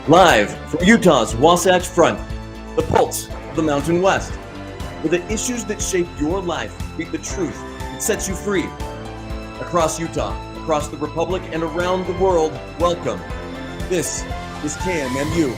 Live from Utah's Wasatch Front, the pulse of the Mountain West, where the issues that shape your life meet the truth that sets you free. Across Utah, across the Republic, and around the world, welcome. This is KMMU.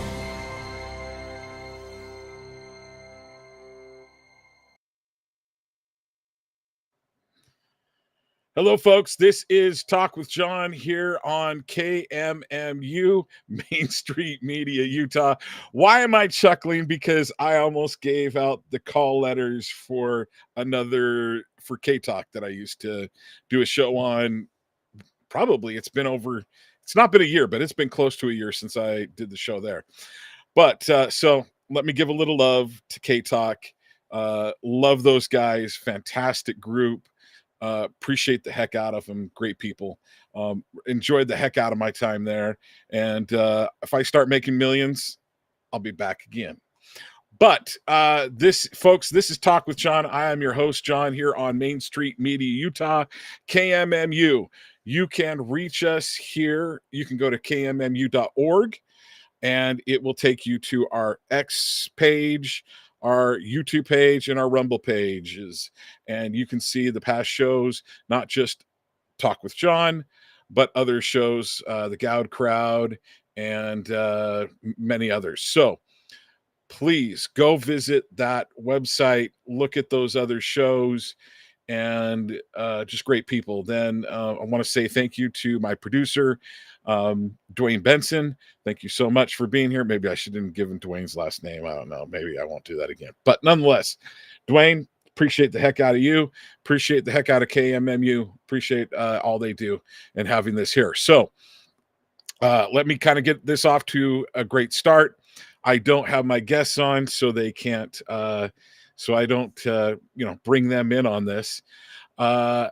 Hello, folks. This is Talk with Jon here on KMMU, Main Street Media, Utah. Why am I chuckling? Because I almost gave out the call letters for K-Talk that I used to do a show on. Probably it's not been a year, but it's been close to a year since I did the show there. But so let me give a little love to K-Talk. Love those guys. Fantastic group. Appreciate the heck out of them. Great people. Enjoyed the heck out of my time there. And if I start making millions, I'll be back again. But this is Talk with Jon. I am your host, Jon, here on Main Street Media, Utah, KMMU. You can reach us here. You can go to kmmu.org, and it will take you to our X page, our YouTube page, and our Rumble pages. And you can see the past shows, not just Talk with Jon, but other shows, The Gowd Crowd, and many others. So please go visit that website, look at those other shows, and just great people. Then I want to say thank you to my producer, Dwayne Benson. Thank you so much for being here. Maybe I shouldn't give him Dwayne's last name. I don't know. Maybe I won't do that again. But nonetheless, Dwayne, appreciate the heck out of you. Appreciate the heck out of KMMU. Appreciate all they do and having this here. So let me kind of get this off to a great start. I don't have my guests on, so they can't so I don't, bring them in on this. I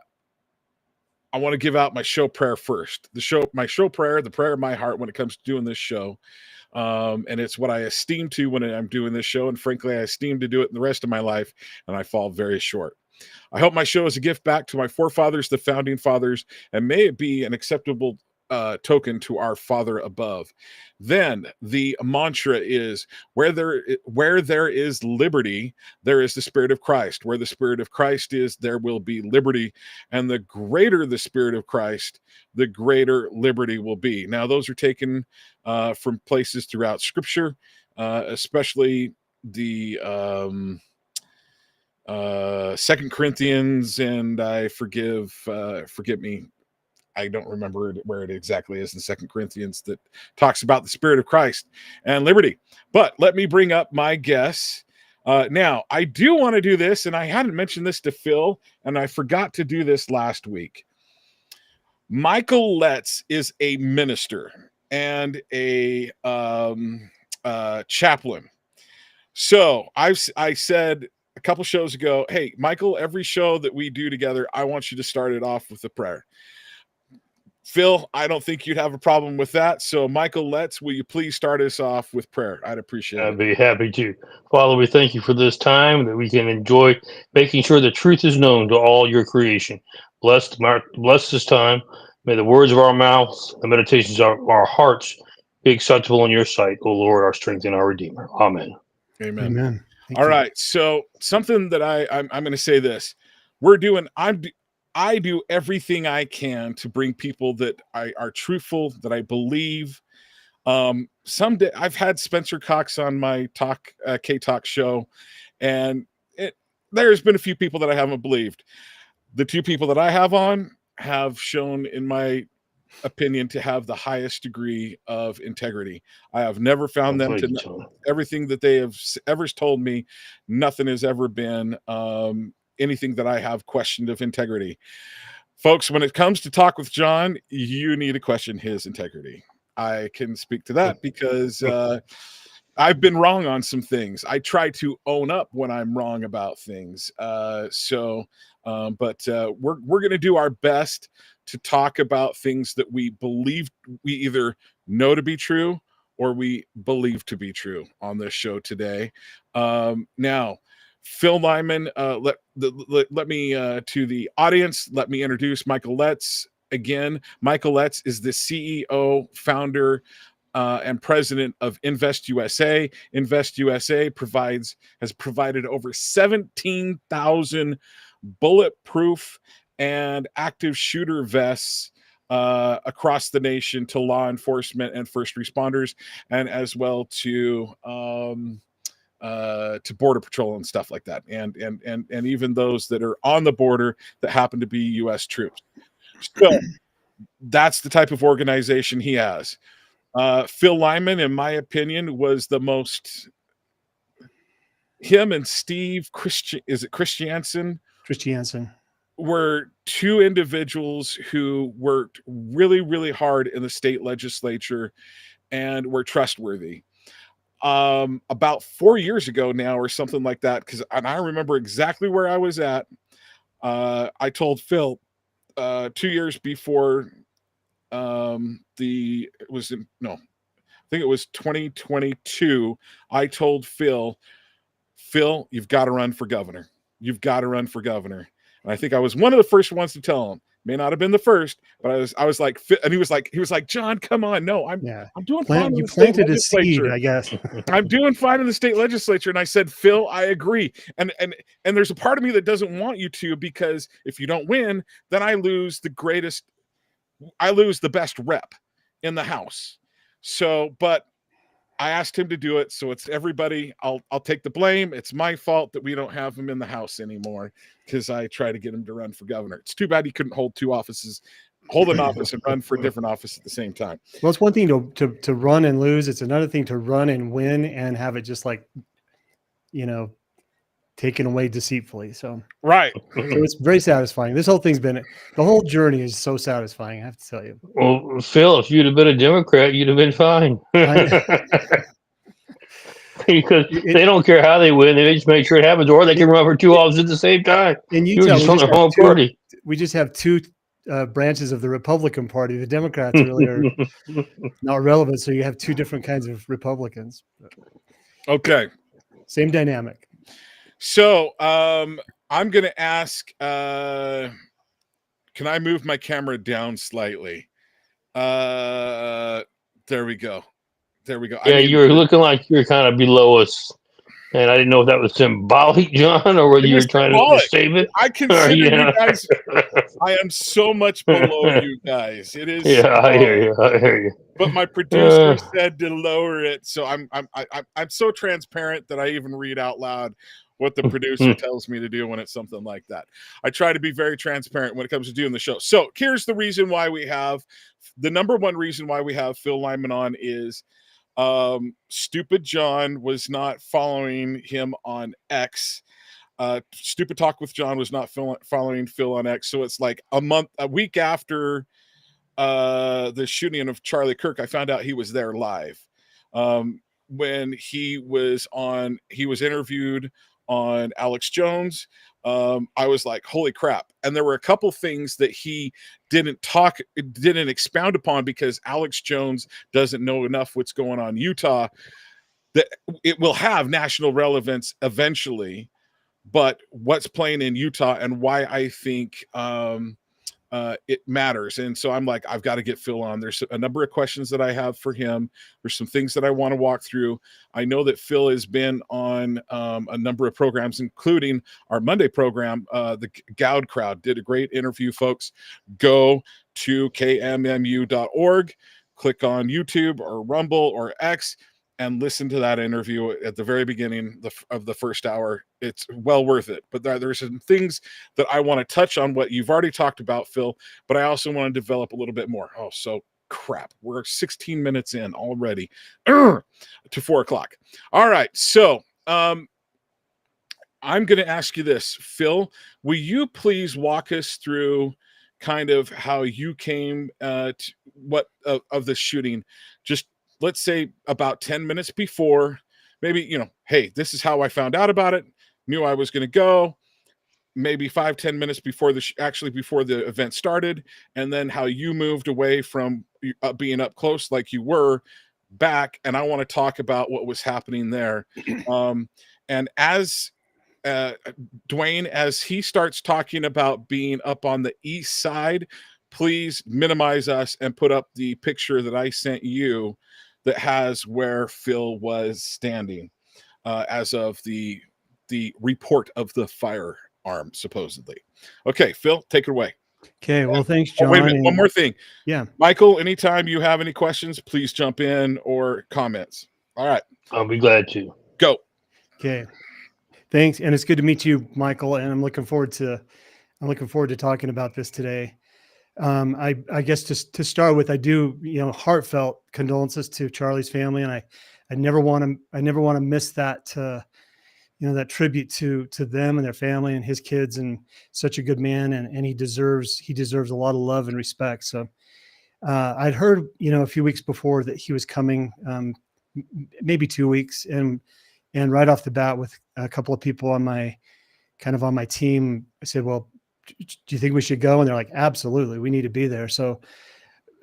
want to give out my show prayer first. My show prayer, the prayer of my heart when it comes to doing this show. And it's what I esteem to when I'm doing this show. And frankly, I esteem to do it in the rest of my life, and I fall very short. I hope my show is a gift back to my forefathers, the founding fathers, and may it be an acceptable token to our Father above. Then the mantra is, where there is liberty, there is the Spirit of Christ. Where the Spirit of Christ is, there will be liberty. And the greater the Spirit of Christ, the greater liberty will be. Now, those are taken from places throughout Scripture, especially the 2 Corinthians, and forgive me, I don't remember where it exactly is in 2 Corinthians that talks about the Spirit of Christ and liberty. But let me bring up my guests. Now, I do want to do this, and I hadn't mentioned this to Phil, and I forgot to do this last week. Michael Letts is a minister and a chaplain. So I said a couple shows ago, hey, Michael, every show that we do together, I want you to start it off with a prayer. Phil, I don't think you'd have a problem with that. So, Michael Letts, will you please start us off with prayer? I'd appreciate it. I'd be happy to. Father, we thank you for this time that we can enjoy making sure the truth is known to all your creation. Bless this time. May the words of our mouths, the meditations of our hearts be acceptable in your sight, O Lord, our strength and our Redeemer. Amen. Amen. Amen. All right. So, something that I'm going to say this. I do everything I can to bring people that are truthful, that I believe. Someday I've had Spencer Cox on my K-Talk show, and there's been a few people that I haven't believed. The two people that I have on have shown, in my opinion, to have the highest degree of integrity. I have never found them to everything that they have ever told me. Nothing has ever been anything that I have questioned of integrity. Folks, when it comes to Talk with Jon, you need to question his integrity. I can speak to that because I've been wrong on some things. I try to own up when I'm wrong about things. But we're going to do our best to talk about things that we believe, we either know to be true or we believe to be true on this show today. Now, Phil Lyman, let me to the audience, let me introduce Michael Letts again. Michael Letts is the CEO, founder, and president of Invest USA. Invest USA has provided over 17,000 bulletproof and active shooter vests across the nation to law enforcement and first responders, and as well to border patrol and stuff like that, and even those that are on the border that happen to be U.S. troops. So that's the type of organization he has. Phil Lyman, in my opinion, was the most. Him and Steve Christiansen were two individuals who worked really, really hard in the state legislature and were trustworthy. About 4 years ago now, or something like that, and I remember exactly where I was at. I told Phil 2 years before I think it was 2022. I told Phil, you've got to run for governor. You've got to run for governor. And I think I was one of the first ones to tell him. May not have been the first, but I was like, and he was like, John, come on. No, I'm doing fine. You planted a seed, I guess. I'm doing fine in the state legislature. And I said, Phil, I agree. And there's a part of me that doesn't want you to, because if you don't win, then I lose the best rep in the House. So, but I asked him to do it, so it's everybody. I'll take the blame. It's my fault that we don't have him in the House anymore, because I tried to get him to run for governor. It's too bad he couldn't hold an office and run for a different office at the same time. Well, it's one thing to run and lose. It's another thing to run and win and have it just like, taken away deceitfully. So right. So it's very satisfying. This whole the whole journey is so satisfying, I have to tell you. Well, Phil, if you'd have been a Democrat, you'd have been fine. Because they don't care how they win; they just make sure it happens, or they can run for two offices at the same time. In Utah, we just have two branches of the Republican Party. The Democrats really are not relevant, so you have two different kinds of Republicans. Okay, same dynamic. So I'm going to ask, can I move my camera down slightly? There we go. Yeah, you were looking like you were kind of below us. And I didn't know if that was symbolic, John, or whether you were trying to save it. I consider you guys, I am so much below you guys. It is. Yeah, I hear you. But my producer said to lower it. So I'm so transparent that I even read out loud what the producer tells me to do when it's something like that. I try to be very transparent when it comes to doing the show. So here's the reason why the number one reason why we have Phil Lyman on is Stupid John was not following him on X. Stupid Talk with John was not following Phil on X. So it's like a week after the shooting of Charlie Kirk, I found out he was there live. When he was interviewed on Alex Jones, I was like, holy crap. And there were a couple things that he didn't expound upon, because Alex Jones doesn't know enough what's going on in Utah, that it will have national relevance eventually, but what's playing in Utah and why I think it matters. And so I'm like, I've got to get Phil on. There's a number of questions that I have for him. There's some things that I want to walk through. I know that Phil has been on a number of programs, including our Monday program. The Gowd Crowd did a great interview, folks. Go to kmmu.org, click on YouTube or Rumble or X, and listen to that interview at the very beginning of the first hour. It's well worth it. But there's some things that I want to touch on, what you've already talked about, Phil, but I also want to develop a little bit more. Oh, so crap. We're 16 minutes in already to 4 o'clock. All right. So I'm going to ask you this, Phil. Will you please walk us through kind of how you came of the shooting? Just let's say about 10 minutes before, maybe, hey, this is how I found out about it, knew I was going to go, maybe 5-10 minutes before before the event started, and then how you moved away from being up close like you were back. And I want to talk about what was happening there. And as Dwayne, as he starts talking about being up on the east side, please minimize us and put up the picture that I sent you that has where Phil was standing as of the report of the firearm, supposedly. Okay, Phil, take it away. Okay, well, thanks, Oh, John. wait a minute. One more thing. Yeah. Michael, anytime you have any questions, please jump in or comments. All right. I'll be glad to. Go. Okay. Thanks. And it's good to meet you, Michael. And I'm looking forward to talking about this today. I guess to start with, I do, heartfelt condolences to Charlie's family. And I never want to miss that, that tribute to them and their family and his kids, and such a good man. And he deserves a lot of love and respect. So I'd heard, a few weeks before that he was coming, maybe 2 weeks. And right off the bat, with a couple of people on my team, I said, well, do you think we should go? And they're like, absolutely, we need to be there. So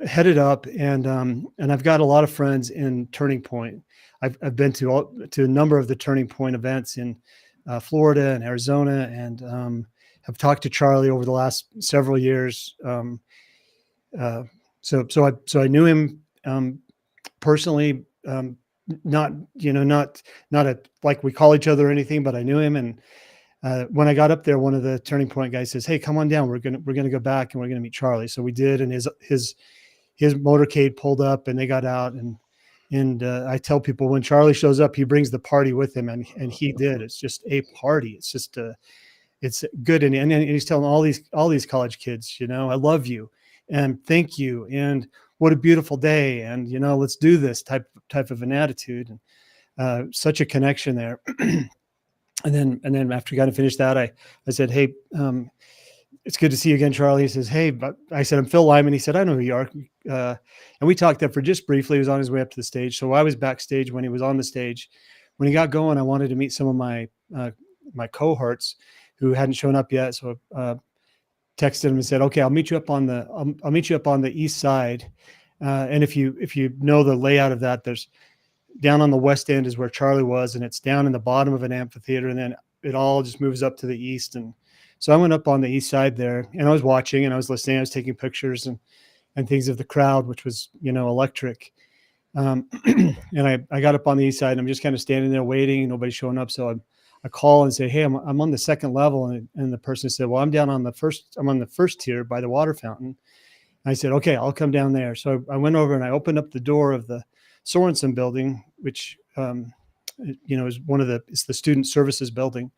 headed up, and I've got a lot of friends in Turning Point. I've been to a number of the Turning Point events in Florida and Arizona, and have talked to Charlie over the last several years. So I knew him personally, not like we call each other or anything, but I knew him. And when I got up there, one of the Turning Point guys says, "Hey, come on down. We're gonna go back and we're gonna meet Charlie." So we did, and his motorcade pulled up, and they got out. And I tell people, when Charlie shows up, he brings the party with him, and he did. It's just a party. It's just it's good. And he's telling all these college kids, I love you, and thank you, and what a beautiful day, and let's do this type of an attitude, and such a connection there. And then after he got to finish that, I said, "Hey, it's good to see you again, Charlie." He says, "Hey," but I said, "I'm Phil Lyman." He said, "I know who you are." And we talked there for just briefly. He was on his way up to the stage. So I was backstage when he was on the stage. When he got going, I wanted to meet some of my cohorts who hadn't shown up yet. So texted him and said, "Okay, I'll meet you up on the east side." And if you know the layout of that, there's down on the west end is where Charlie was, and it's down in the bottom of an amphitheater, and then it all just moves up to the east. And so I went up on the east side there, and I was watching, and I was listening, I was taking pictures and things of the crowd, which was, electric. And I got up on the east side, and I'm just kind of standing there waiting, and nobody's showing up. So I call and say, "Hey, I'm on the second level." And the person said, "Well, I'm on the first tier by the water fountain." And I said, "Okay, I'll come down there." So I went over and I opened up the door of the Sorensen building, which, is it's the student services building.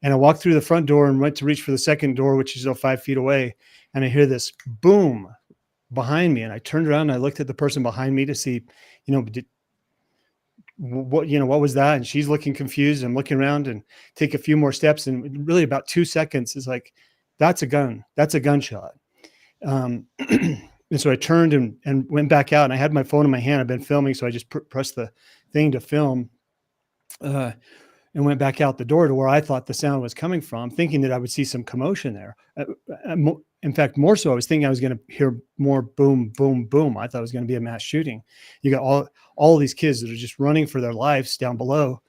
And I walked through the front door and went to reach for the second door, which is 5 feet away. And I hear this boom behind me. And I turned around and I looked at the person behind me to see, what was that? And she's looking confused. I'm looking around and take a few more steps. And really about 2 seconds is like, that's a gun. That's a gunshot. And so I turned and went back out, and I had my phone in my hand. I've been filming. So I just pressed the thing to film, and went back out the door to where I thought the sound was coming from, thinking that I would see some commotion there. In fact, more so, I was thinking I was going to hear more boom, boom, boom. I thought it was going to be a mass shooting. You got all these kids that are just running for their lives down below.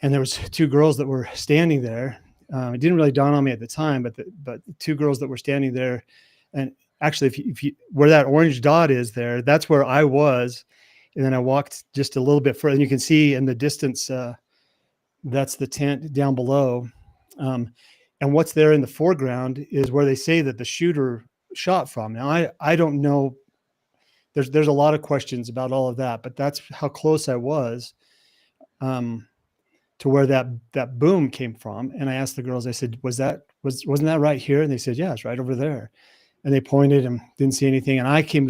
And there was 2 girls that were standing there. It didn't really dawn on me at the time, but the 2 girls that were standing there, and actually, if you where that orange dot is there, that's where I was. And then I walked just a little bit further, and you can see in the distance, that's the tent down below. And what's there in the foreground is where they say that the shooter shot from. Now, I don't know. There's a lot of questions about all of that, but that's how close I was to where that boom came from. And I asked the girls, I said, wasn't that right here? And they said, yeah, it's right over there. And they pointed and didn't see anything. And I came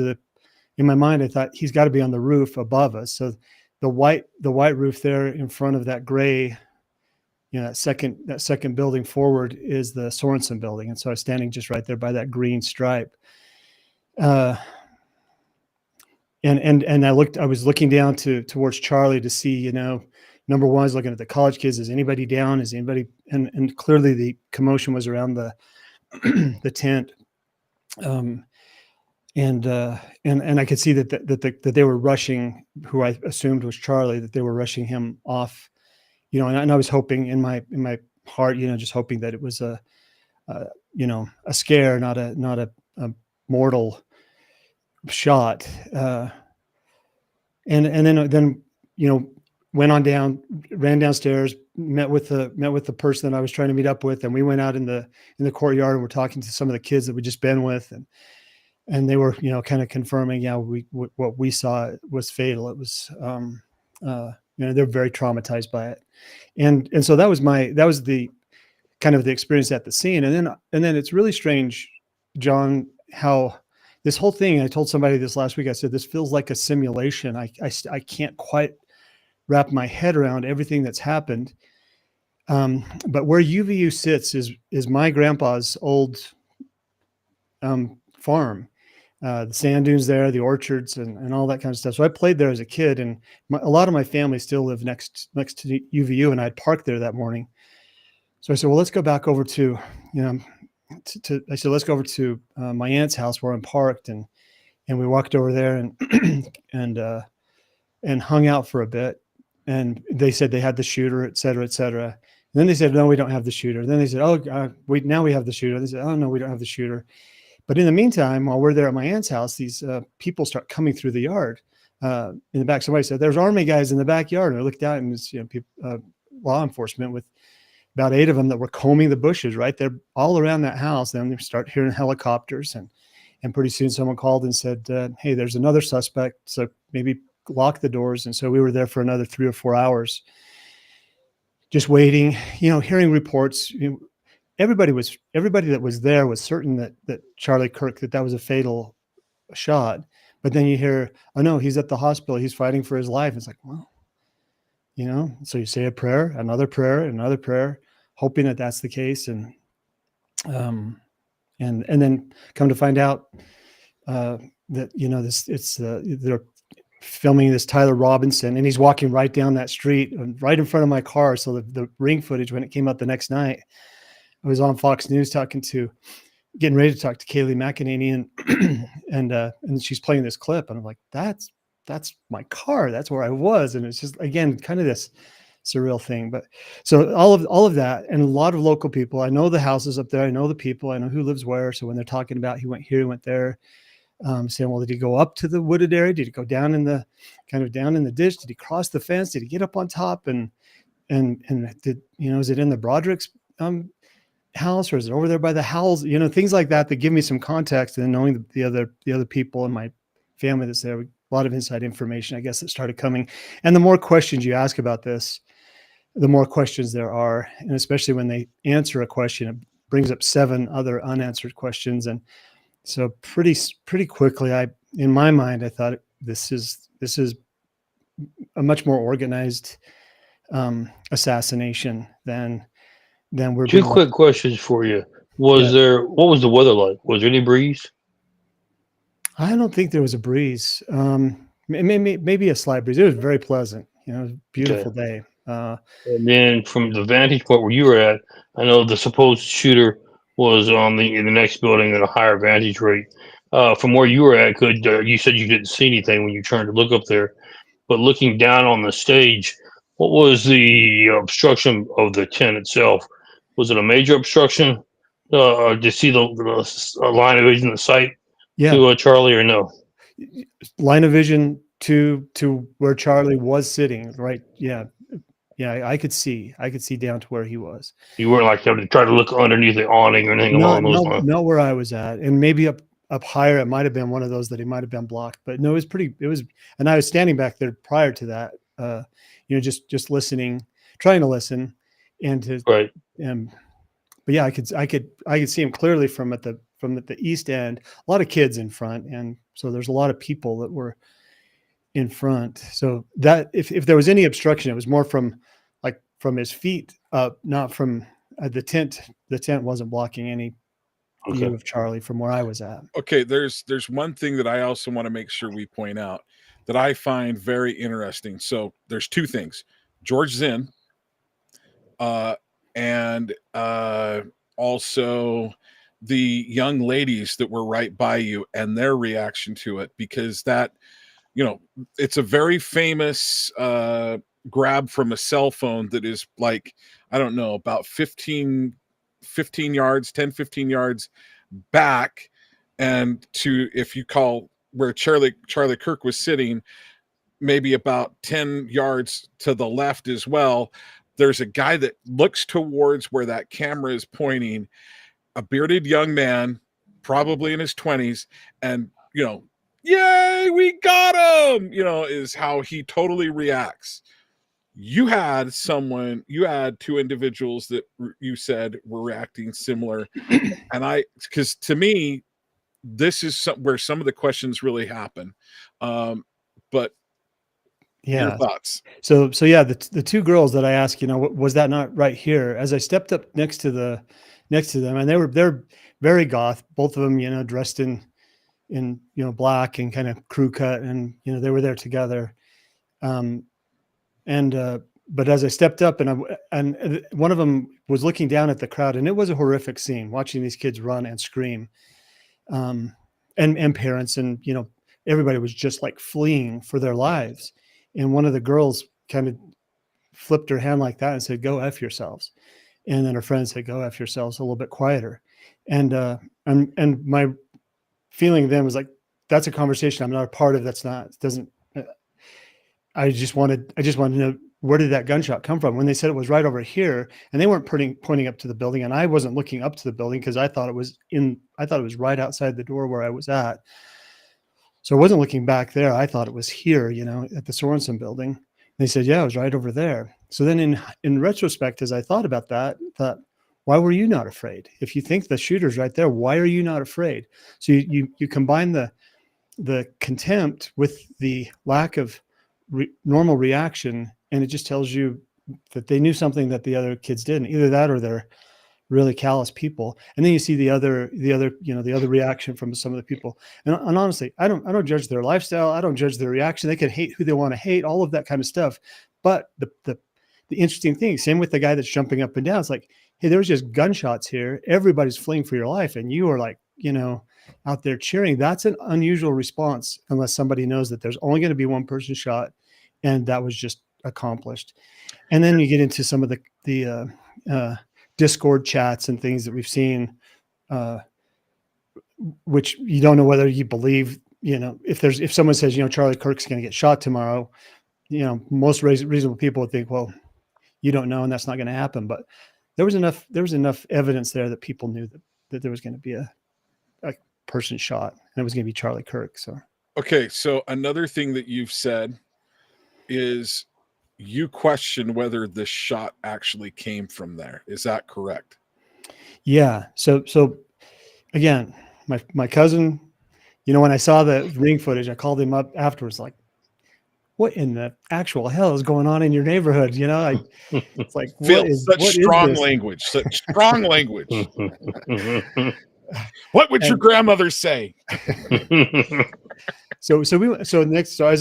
in my mind, I thought he's got to be on the roof above us. So the white roof there in front of that gray, that second building forward is the Sorensen building. And so I was standing just right there by that green stripe. And I was looking down towards Charlie to see, number one, I was looking at the college kids. Is anybody down? Is anybody, and clearly the commotion was around the tent. And I could see that they were rushing, who I assumed was Charlie, that they were rushing him off, and I was hoping in my heart, just hoping that it was a scare, not a mortal shot. then went on down, ran downstairs, met with the person that I was trying to meet up with, and we went out in the courtyard and we're talking to some of the kids that we just been with, and they were kind of confirming, what we saw was fatal. It was they're very traumatized by it, and so that was the kind of the experience at the scene, and then it's really strange, John, how this whole thing. I told somebody this last week. I said this feels like a simulation. I can't quite wrap my head around everything that's happened. But where UVU sits is my grandpa's old farm. The sand dunes there, the orchards, and all that kind of stuff. So I played there as a kid, and a lot of my family still live next to UVU, and I'd parked there that morning. So I said, well, let's go back over to, let's go over to my aunt's house where I'm parked, and we walked over there and hung out for a bit. And they said they had the shooter, et cetera, et cetera. And then they said, no, we don't have the shooter. Then they said, now we have the shooter. They said, oh no, we don't have the shooter. But in the meantime, while we're there at my aunt's house, these people start coming through the yard in the back. Somebody said, there's Army guys in the backyard. And I looked out, and it's, people, law enforcement with about 8 of them that were combing the bushes right there all around that house. Then they start hearing helicopters, and pretty soon someone called and said, hey, there's another suspect, so maybe lock the doors. And so we were there for another 3 or 4 hours, just waiting, hearing reports. Everybody that was there was certain that Charlie Kirk, that was a fatal shot. But then you hear, oh no, he's at the hospital, he's fighting for his life. It's like, well, so you say a prayer, another prayer, hoping that that's the case. And then come to find out that, they're filming this Tyler Robinson, and he's walking right down that street, right in front of my car. So the ring footage, when it came out the next night, I was on Fox News getting ready to talk to Kayleigh McEnany, and she's playing this clip, and I'm like, that's my car. That's where I was. And it's just, again, kind of this surreal thing. But so all of that, and a lot of local people. I know the houses up there. I know the people. I know who lives where. So when they're talking about he went here, he went there, saying, well, did he go up to the wooded area? Did he go down in the ditch? Did he cross the fence? Did he get up on top? And did, is it in the Broderick's house, or is it over there by the Howells? Things like that give me some context, and knowing the other people in my family that's there, a lot of inside information, I guess, that started coming. And the more questions you ask about this, the more questions there are. And especially when they answer a question, it brings up 7 other unanswered questions. And so pretty quickly, in my mind, I thought this is a much more organized assassination than we're. 2 quick questions for you. What was the weather like? Was there any breeze? I don't think there was a breeze. Maybe a slight breeze. It was very pleasant. It was a beautiful day. And then from the vantage point where you were at, I know the supposed shooter was in the next building at a higher vantage rate. From where you were at, you said you didn't see anything when you turned to look up there, but looking down on the stage, what was the obstruction of the tent itself? Was it a major obstruction? Did you see the line of vision, the sight to Charlie, or no? Line of vision to where Charlie was sitting, right? Yeah. I could see down to where he was. You weren't like able to try to look underneath the awning or anything along those lines? Not where I was at, and maybe up higher, it might have been one of those that he might have been blocked. But no, and I was standing back there prior to that, just listening, trying to listen, and to right. But yeah, I could see him clearly from at the east end. A lot of kids in front, and so there's a lot of people that were in front. So that if there was any obstruction, it was more from his feet up, not from the tent. The tent wasn't blocking any view of Charlie from where I was at. Okay, there's one thing that I also want to make sure we point out that I find very interesting. So there's 2 things: George Zinn, and also the young ladies that were right by you and their reaction to it, because that, it's a very famous grab from a cell phone that is like, I don't know, about 10, 15 yards back. And if you call where Charlie Kirk was sitting, maybe about 10 yards to the left as well, there's a guy that looks towards where that camera is pointing, a bearded young man, probably in his 20s, and yay, we got him, is how he totally reacts. You had two individuals that you said were reacting similar. And because to me, this is where some of the questions really happen. But your Yeah. thoughts? So yeah, the two girls that I asked, was that not right here? As I stepped up next to them, and they're very goth, both of them, dressed in black and kind of crew cut, and they were there together. But as I stepped up, and one of them was looking down at the crowd, and it was a horrific scene watching these kids run and scream, and parents, and everybody was just like fleeing for their lives. And one of the girls kind of flipped her hand like that and said, "Go F yourselves." And then her friend said, "Go F yourselves," a little bit quieter. And my feeling then was like, that's a conversation I'm not a part of. I just wanted to know, where did that gunshot come from? When they said it was right over here, and they weren't pointing up to the building, and I wasn't looking up to the building because I thought it was right outside the door where I was at. So I wasn't looking back there. I thought it was here, at the Sorensen building. They said, yeah, it was right over there. So then in retrospect, as I thought about that, why were you not afraid? If you think the shooter's right there, why are you not afraid? So you combine the contempt with the lack of normal reaction, and it just tells you that they knew something that the other kids didn't. Either that, or they're really callous people. And then you see the other reaction from some of the people. And honestly, I don't judge their lifestyle. I don't judge their reaction. They can hate who they want to hate, all of that kind of stuff. But the interesting thing, same with the guy that's jumping up and down. It's like, hey, there was just gunshots here. Everybody's fleeing for your life, and you are like, out there cheering. That's an unusual response, unless somebody knows that there's only going to be one person shot, and that was just accomplished. And then you get into some of the Discord chats and things that we've seen, which you don't know whether you believe. If someone says, Charlie Kirk's going to get shot tomorrow, most reasonable people would think, well, you don't know, and that's not going to happen. But there was enough evidence there that people knew that there was going to be a person shot, and it was going to be Charlie Kirk. So okay, so another thing that you've said is you question whether the shot actually came from there. Is that correct? Yeah. So again, my cousin, when I saw the ring footage, I called him up afterwards, like, what in the actual hell is going on in your neighborhood? It's like, Such strong language. What would your grandmother say? So I was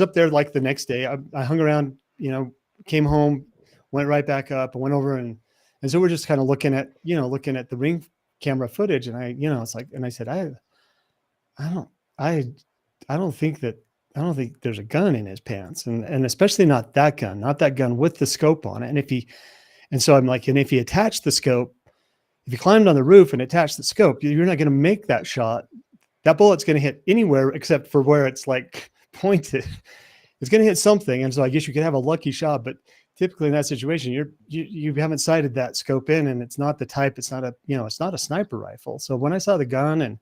up there like the next day. I hung around, came home, went right back up, and went over, and so we're just kind of looking at the ring camera footage, and it's like, and I said, I don't think there's a gun in his pants, and especially not that gun with the scope on it. And so I'm like, and if he attached the scope, if he climbed on the roof and attached the scope, you're not going to make that shot. That bullet's going to hit anywhere except for where it's like pointed. It's going to hit something. And so I guess you could have a lucky shot, but typically in that situation, you haven't sighted that scope in, and it's not the type, it's not a sniper rifle. So when I saw the gun and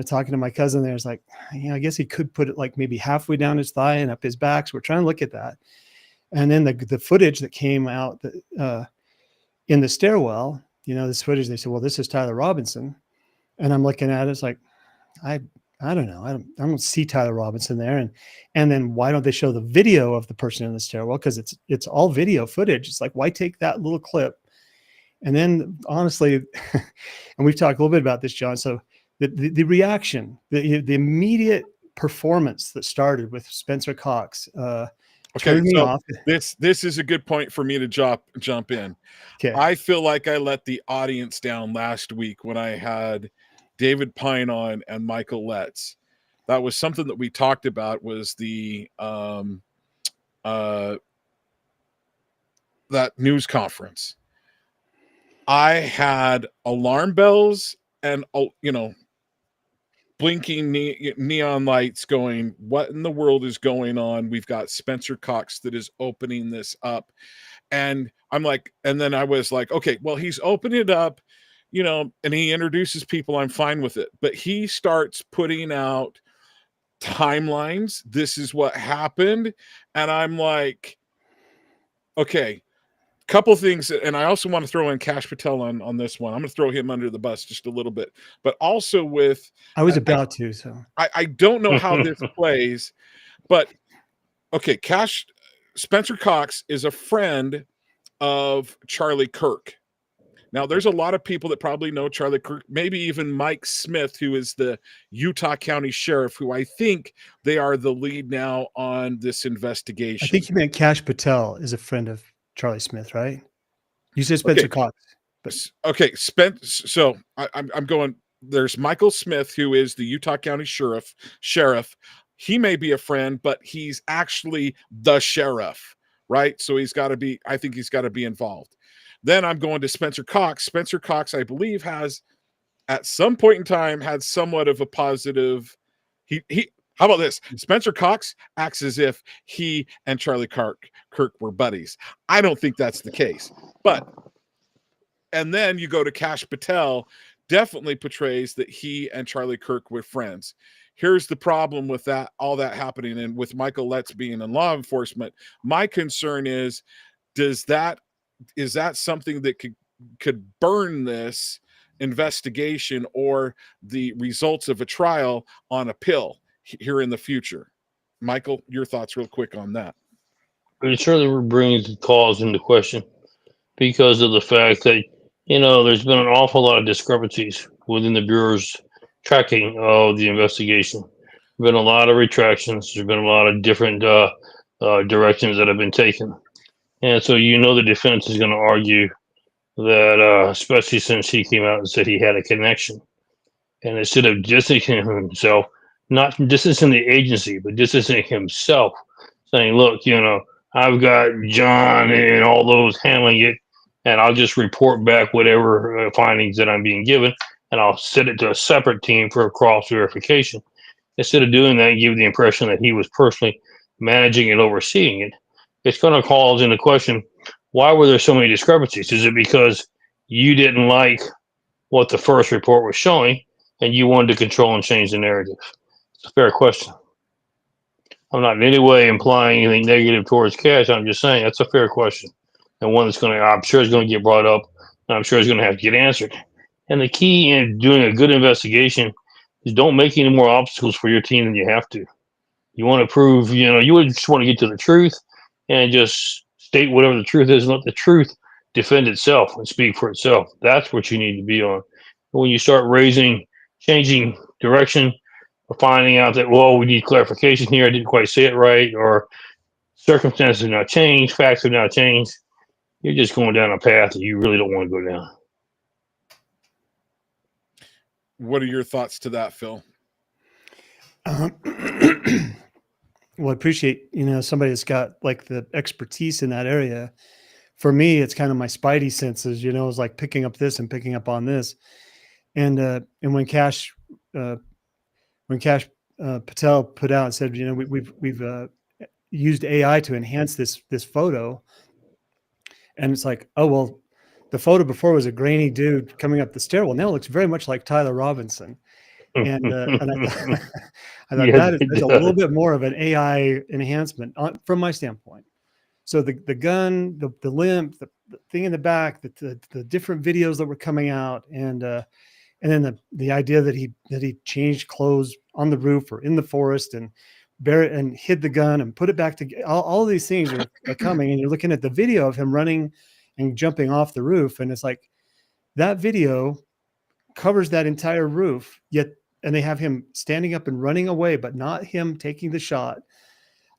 talking to my cousin there, it's like, I guess he could put it like maybe halfway down his thigh and up his back. So we're trying to look at that. And then the footage that came out in the stairwell, this footage, they said, well, this is Tyler Robinson. And I'm looking at it, it's like, I don't know. I don't see Tyler Robinson there. And then why don't they show the video of the person in the stairwell? Because it's all video footage. It's like, why take that little clip? And then honestly, and we've talked a little bit about this, John. So the reaction, the immediate performance that started with Spencer Cox, okay, so this is a good point for me to jump in. Okay. I feel like I let the audience down last week when I had David Pine on and Michael Letts. That was something that we talked about, was the that news conference. I had alarm bells and blinking neon lights going, what in the world is going on? We've got Spencer Cox that is opening this up. And I'm like, and then I was like, okay, well, he's opening it up, and he introduces people. I'm fine with it. But he starts putting out timelines. This is what happened. And I'm like, okay, couple things. And I also want to throw in Kash Patel on this one. I'm going to throw him under the bus just a little bit, but also with, I was about to, so I don't know how this plays, but okay. Spencer Cox is a friend of Charlie Kirk. Now, there's a lot of people that probably know Charlie Kirk, maybe even Mike Smith, who is the Utah County Sheriff, who I think they are the lead now on this investigation. I think you meant Kash Patel is a friend of Charlie Smith, right? You said Spencer Cox. But okay, so I'm going. There's Michael Smith, who is the Utah County Sheriff. He may be a friend, but he's actually the sheriff, right? So I think he's got to be involved. Then I'm going to Spencer Cox. Spencer Cox, I believe, has at some point in time had somewhat of a positive. How about this? Spencer Cox acts as if he and Charlie Kirk were buddies. I don't think that's the case. And then you go to Kash Patel, definitely portrays that he and Charlie Kirk were friends. Here's the problem with that, all that happening, and with Michael Letts being in law enforcement. My concern is that something that could burn this investigation or the results of a trial on a pill here in the future? Michael, your thoughts real quick on that. It certainly brings the cause into question because of the fact that, there's been an awful lot of discrepancies within the Bureau's tracking of the investigation. There's been a lot of retractions. There's been a lot of different directions that have been taken. And so, the defense is going to argue that, especially since he came out and said he had a connection, and instead of distancing himself, not distancing the agency, but distancing himself, saying, look, I've got John and all those handling it, and I'll just report back whatever findings that I'm being given, and I'll send it to a separate team for a cross verification. Instead of doing that, give the impression that he was personally managing and overseeing it. It's going to call into question, why were there so many discrepancies? Is it because you didn't like what the first report was showing and you wanted to control and change the narrative? It's a fair question. I'm not in any way implying anything negative towards Kash. I'm just saying that's a fair question, and one that's I'm sure is going to get brought up, and I'm sure is going to have to get answered. And the key in doing a good investigation is don't make any more obstacles for your team than you have to. You want to prove, you would just want to get to the truth and just state whatever the truth is and let the truth defend itself and speak for itself. That's what you need to be on. When you start changing direction, or finding out that, well, we need clarification here, I didn't quite say it right, or circumstances have now changed, facts have now changed, you're just going down a path that you really don't want to go down. What are your thoughts to that, Phil? Well, I appreciate, somebody that's got like the expertise in that area. For me, it's kind of my spidey senses, it's like picking up this and picking up on this. And when Kash Patel put out and said, we've used AI to enhance this photo, and it's like, oh well, the photo before was a grainy dude coming up the stairwell. Now it looks very much like Tyler Robinson, and I thought, that is a little bit more of an AI enhancement from my standpoint. So the gun, the limp, the thing in the back, the different videos that were coming out, and then the idea that he changed clothes on the roof or in the forest and buried and hid the gun and put it back to all of these things are coming, and you're looking at the video of him running and jumping off the roof, and it's like that video covers that entire roof, and they have him standing up and running away, but not him taking the shot.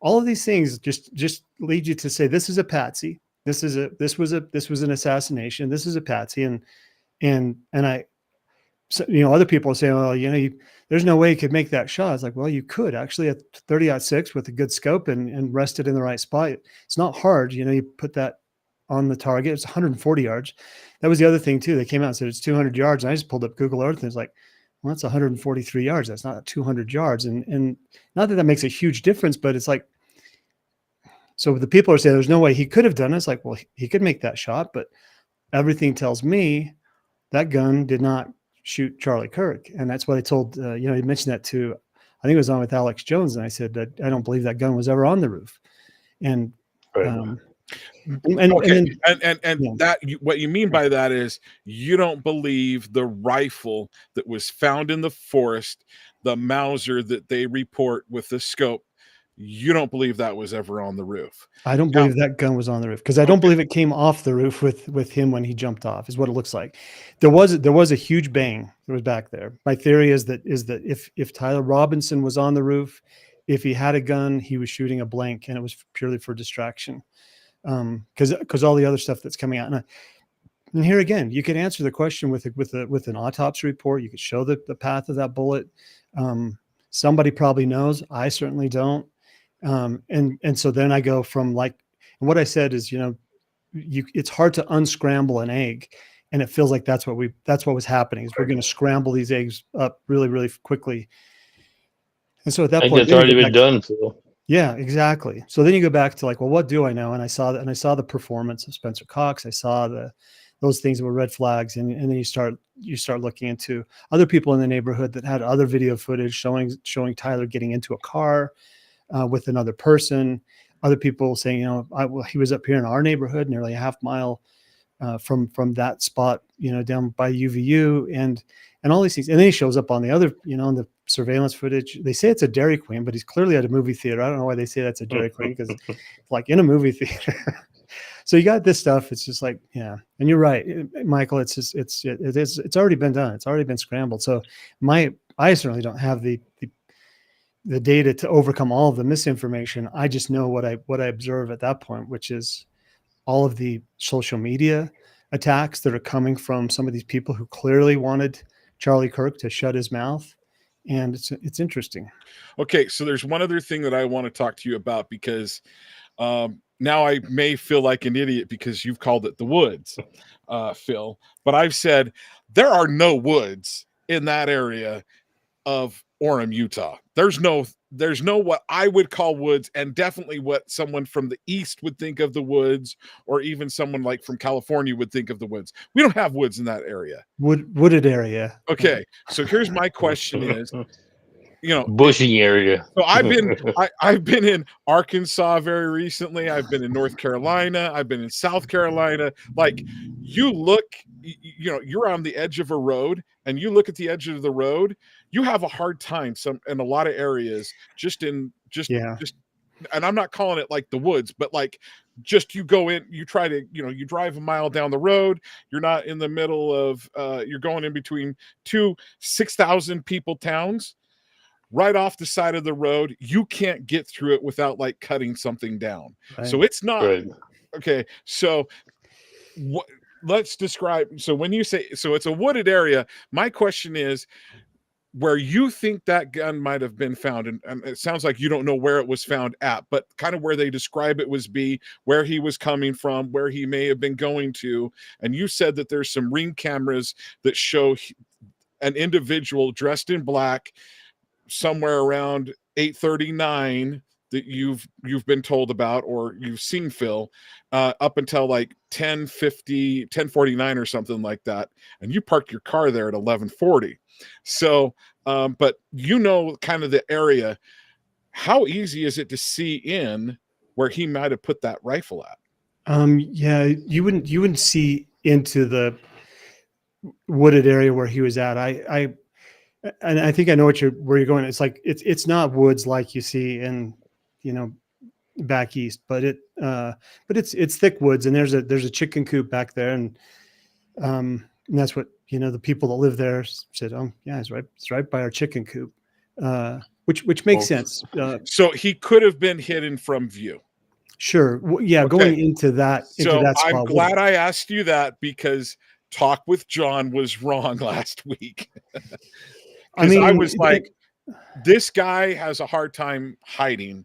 All of these things just lead you to say this is a patsy. This was an assassination. This is a patsy, and so, other people are saying, well, there's no way you could make that shot. It's like, well, you could actually at 30-06 with a good scope and rest it in the right spot. It's not hard. You put that on the target. It's 140 yards. That was the other thing too. They came out and said it's 200 yards. And I just pulled up Google Earth and it's like, Well, that's 143 yards. That's not 200 yards. And not that makes a huge difference, but it's like, so the people are saying there's no way he could have done it. It's like, well, he could make that shot, but everything tells me that gun did not shoot Charlie Kirk. And that's what I told, he mentioned that to, I think it was on with Alex Jones. And I said that I don't believe that gun was ever on the roof. And, Right. What you mean by that is you don't believe the rifle that was found in the forest, the Mauser that they report with the scope, you don't believe that was ever on the roof. I don't believe that gun was on the roof, because I don't believe it came off the roof with him when he jumped off, is what it looks like. There was a huge bang that was back there. My theory is that if Tyler Robinson was on the roof, if he had a gun, he was shooting a blank, and it was purely for distraction. Because all the other stuff that's coming out. And here again, you could answer the question with an autopsy report. You could show the path of that bullet. Somebody probably knows. I certainly don't. And so then I go from like, and what I said is, it's hard to unscramble an egg, and it feels like that's what was happening. Is we're going to scramble these eggs up really, really quickly. And so at that point, it's already been done, Phil. Yeah, exactly. So then you go back to like, well, what do I know? And I saw that, and I saw the performance of Spencer Cox. I saw those things that were red flags, and then you start looking into other people in the neighborhood that had other video footage showing Tyler getting into a car with another person. Other people saying, he was up here in our neighborhood, nearly a half mile from that spot, down by UVU, and all these things. And then he shows up on the other, on the surveillance footage. They say it's a Dairy Queen, but he's clearly at a movie theater. I don't know why they say that's a Dairy Queen, because like in a movie theater. So you got this stuff. It's just like, yeah. And you're right, Michael. It's already been done. It's already been scrambled. So I certainly don't have the data to overcome all of the misinformation. I just know what I observe at that point, which is all of the social media attacks that are coming from some of these people who clearly wanted Charlie Kirk to shut his mouth. And it's interesting. Okay, so there's one other thing that I want to talk to you about, because now I may feel like an idiot because you've called it the woods, Phil. But I've said there are no woods in that area of Orem, Utah. There's no what I would call woods, and definitely what someone from the east would think of the woods, or even someone like from California would think of the woods. We don't have woods in that area. Wooded area. Okay, so here's my question is, bushy area. So I've been in Arkansas very recently. I've been in North Carolina. I've been in South Carolina. Like, you look, you're on the edge of a road, and you look at the edge of the road, you have a hard time in a lot of areas, and I'm not calling it like the woods, but like, just you go in, you try to, you drive a mile down the road, you're not in the middle of, you're going in between two 6,000 people towns. Right off the side of the road, you can't get through it without like cutting something down. Right. So it's not okay. So let's describe. So when you say, so it's a wooded area, my question is, where you think that gun might have been found, and it sounds like you don't know where it was found at, but kind of where they describe it was where he was coming from, where he may have been going to. And you said that there's some ring cameras that show an individual dressed in black somewhere around 8:39 that you've been told about, or you've seen, Phil, up until like 10:50, 10:49 or something like that. And you parked your car there at 11:40. So, but kind of the area. How easy is it to see in where he might have put that rifle at? Yeah, you wouldn't see into the wooded area where he was at. And I think I know where you're going. It's like it's not woods like you see in back east, but it's thick woods, and there's a chicken coop back there, and that's what the people that live there said. Oh yeah, it's right by our chicken coop, which makes sense. So he could have been hidden from view. Sure, yeah, okay. Going into that. So I'm glad I asked you that, because Talk with John was wrong last week. I mean, I was like, this guy has a hard time hiding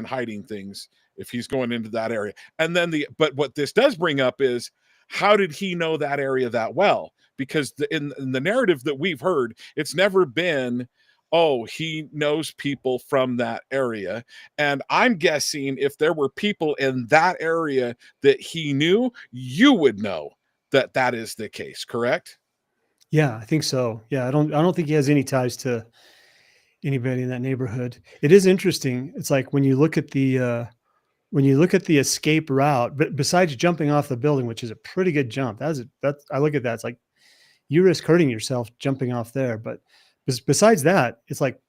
hiding things if he's going into that area. And then but what this does bring up is, how did he know that area that well? because in the narrative that we've heard, it's never been, oh, he knows people from that area. And I'm guessing if there were people in that area that he knew, you would know that that is the case, correct? Yeah, I think so. Yeah, I don't think he has any ties to anybody in that neighborhood. It is interesting. It's like when you look at the escape route, but besides jumping off the building, which is a pretty good jump, that's I look at that. It's like you risk hurting yourself jumping off there. But besides that, it's like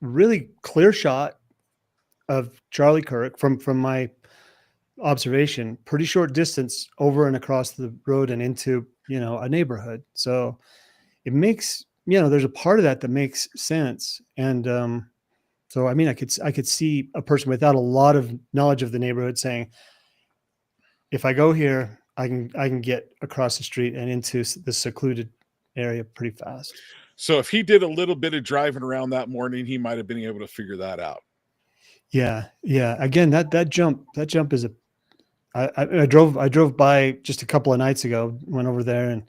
really clear shot of Charlie Kirk from my observation, pretty short distance over and across the road and into, a neighborhood. So it makes, there's a part of that makes sense. And so, I mean, I could see a person without a lot of knowledge of the neighborhood saying, if I go here, I can get across the street and into the secluded area pretty fast. So if he did a little bit of driving around that morning, he might have been able to figure that out. Yeah. Yeah. Again, that jump is I drove by just a couple of nights ago, went over there, and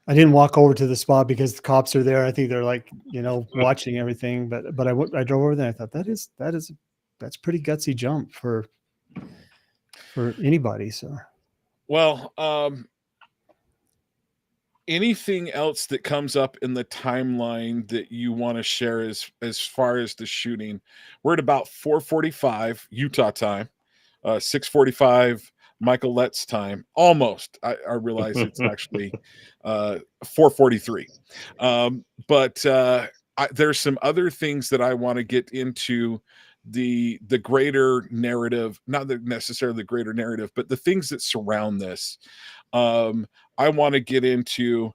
I didn't walk over to the spot because the cops are there. I think they're like, watching everything, but I drove over there. And I thought that's pretty gutsy jump for anybody. So, well, anything else that comes up in the timeline that you want to share as far as the shooting? We're at about 4:45 Utah time, 6:45 Michael Lett's time. Almost. I realize it's actually 4:43. But there's some other things that I want to get into the greater narrative, not necessarily the greater narrative, but the things that surround this. I want to get into.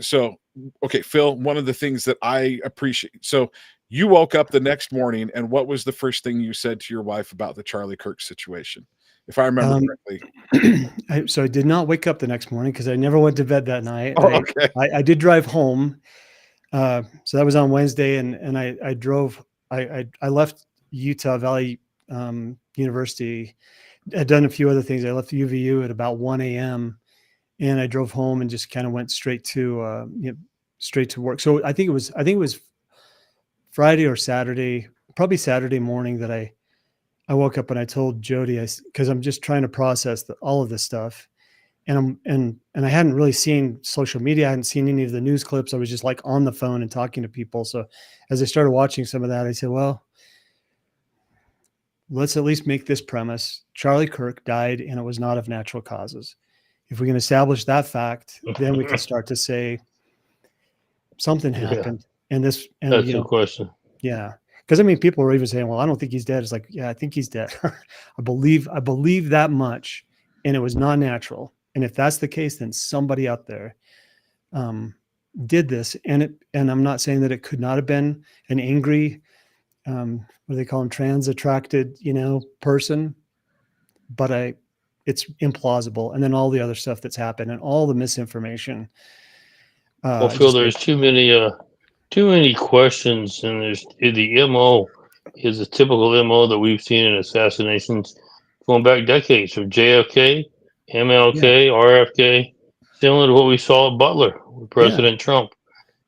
So, okay, Phil, one of the things that I appreciate. So you woke up the next morning, and what was the first thing you said to your wife about the Charlie Kirk situation? If I remember correctly. So I did not wake up the next morning because I never went to bed that night. Oh, okay. I did drive home. So that was on Wednesday, and I drove. I left Utah Valley University. I'd done a few other things. I left UVU at about 1 a.m. and I drove home and just kind of went straight to work. So I think it was Friday or Saturday, probably Saturday morning that I woke up and I told Jody, because I'm just trying to process all of this stuff, and I hadn't really seen social media. I hadn't seen any of the news clips. I was just like on the phone and talking to people. So as I started watching some of that, I said, well, let's at least make this premise. Charlie Kirk died and it was not of natural causes. If we can establish that fact, then we can start to say something happened. Yeah. And that's the question. Yeah. Because I mean, people were even saying, well, I don't think he's dead. It's like, yeah, I think he's dead. I believe that much. And it was not natural. And if that's the case, then somebody out there did this. And I'm not saying that it could not have been an angry, what do they call them, trans attracted, person, but it's implausible. And then all the other stuff that's happened and all the misinformation. Well, Phil, there's too many questions, and there's the MO is a typical MO that we've seen in assassinations going back decades, from JFK, MLK, RFK, similar to what we saw at Butler with President Trump.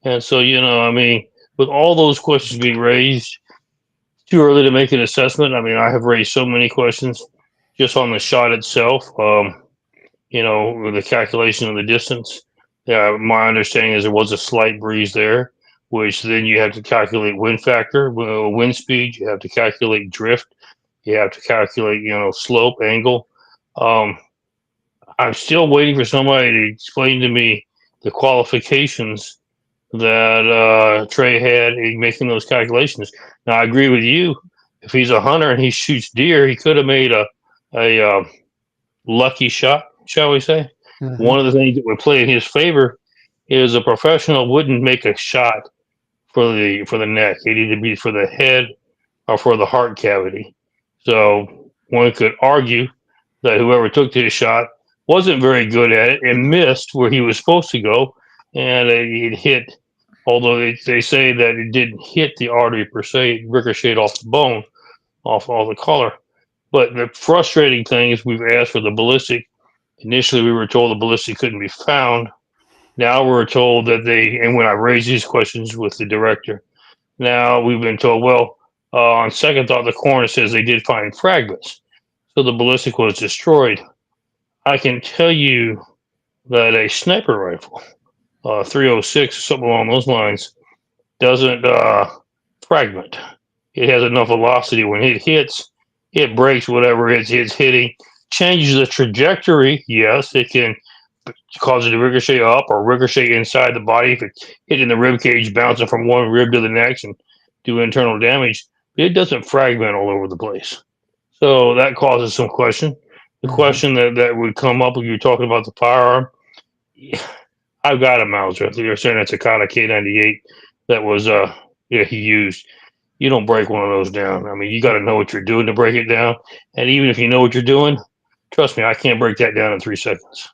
And so, I mean, with all those questions being raised, it's too early to make an assessment. I mean, I have raised so many questions just on the shot itself, with the calculation of the distance. My understanding is there was a slight breeze there, which then you have to calculate wind factor, wind speed. You have to calculate drift. You have to calculate, slope, angle. I'm still waiting for somebody to explain to me the qualifications that Trey had in making those calculations. Now, I agree with you. If he's a hunter and he shoots deer, he could have made a lucky shot, shall we say. Mm-hmm. One of the things that would play in his favor is a professional wouldn't make a shot for the neck. It either be for the head or for the heart cavity. So one could argue that whoever took the shot wasn't very good at it and missed where he was supposed to go, and it hit. Although they say that it didn't hit the artery per se, it ricocheted off the bone, off all the collar. But the frustrating thing is we've asked for the ballistic Initially, we were told the ballistic couldn't be found. Now we're told that and when I raised these questions with the director, now we've been told, well, on second thought, the coroner says they did find fragments. So the ballistic was destroyed. I can tell you that a sniper rifle, 306 or something along those lines, doesn't fragment. It has enough velocity when it hits, it breaks whatever it's hitting, changes the trajectory. Yes, it can cause it to ricochet up or ricochet inside the body if it's hitting the rib cage, bouncing from one rib to the next and do internal damage. It doesn't fragment all over the place. So that causes some question. The question that would come up when you're talking about the firearm, I've got a Mauser. You're saying it's a Kata K98 that was he used. You don't break one of those down. I mean, you got to know what you're doing to break it down. And even if you know what you're doing, trust me, I can't break that down in 3 seconds.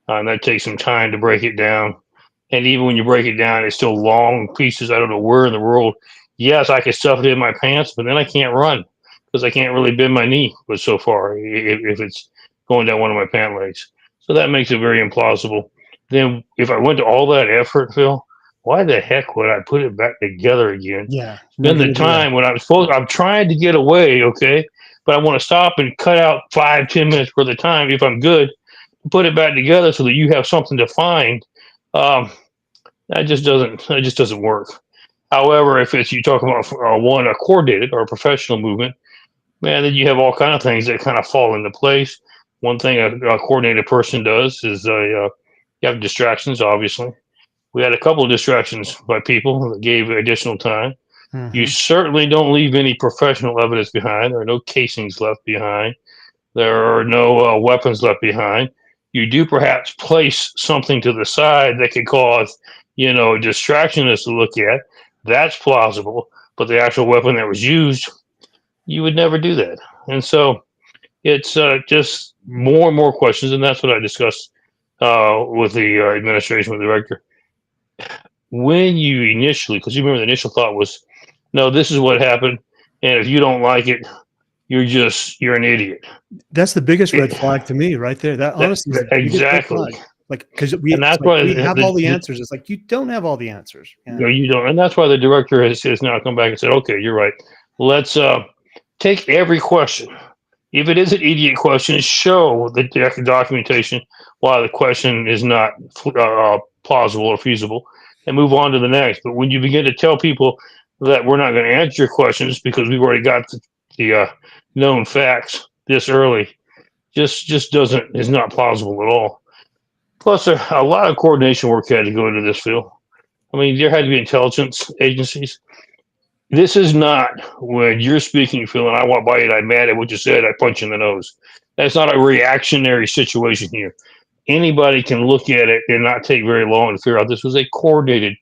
And that takes some time to break it down. And even when you break it down, it's still long pieces. I don't know where in the world. Yes, I can stuff it in my pants, but then I can't run because I can't really bend my knee but so far if it's going down one of my pant legs. So that makes it very implausible. Then if I went to all that effort, Phil, why the heck would I put it back together again? Yeah. Spend the time when I'm trying to get away, okay? But I want to stop and cut out 5-10 minutes worth of time if I'm good, put it back together so that you have something to find. That just doesn't work. However, if it's you talk about a coordinated or a professional movement, man, then you have all kind of things that kind of fall into place. One thing a coordinated person does is you have distractions. Obviously, we had a couple of distractions by people that gave additional time. You certainly don't leave any professional evidence behind. There are no casings left behind. There are no weapons left behind. You do perhaps place something to the side that could cause, distraction as to look at. That's plausible. But the actual weapon that was used, you would never do that. And so it's just more and more questions. And that's what I discussed with the administration, with the director. When you initially, because you remember the initial thought was, no, this is what happened. And if you don't like it, you're an idiot. That's the biggest red flag to me right there. That honestly is the biggest red flag. Like, because we have all the answers. It's like, you don't have all the answers. No, you don't. And that's why the director has now come back and said, okay, you're right. Let's take every question. If it is an idiot question, show the documentation why the question is not plausible or feasible, and move on to the next. But when you begin to tell people that we're not going to answer your questions because we've already got the known facts this early, just is not plausible at all. Plus, a lot of coordination work had to go into this, Phil. I mean, there had to be intelligence agencies. This is not when you're speaking, Phil, and I walk by you and I'm mad at what you said, I punch you in the nose. That's not a reactionary situation here. Anybody can look at it and not take very long to figure out this was a coordinated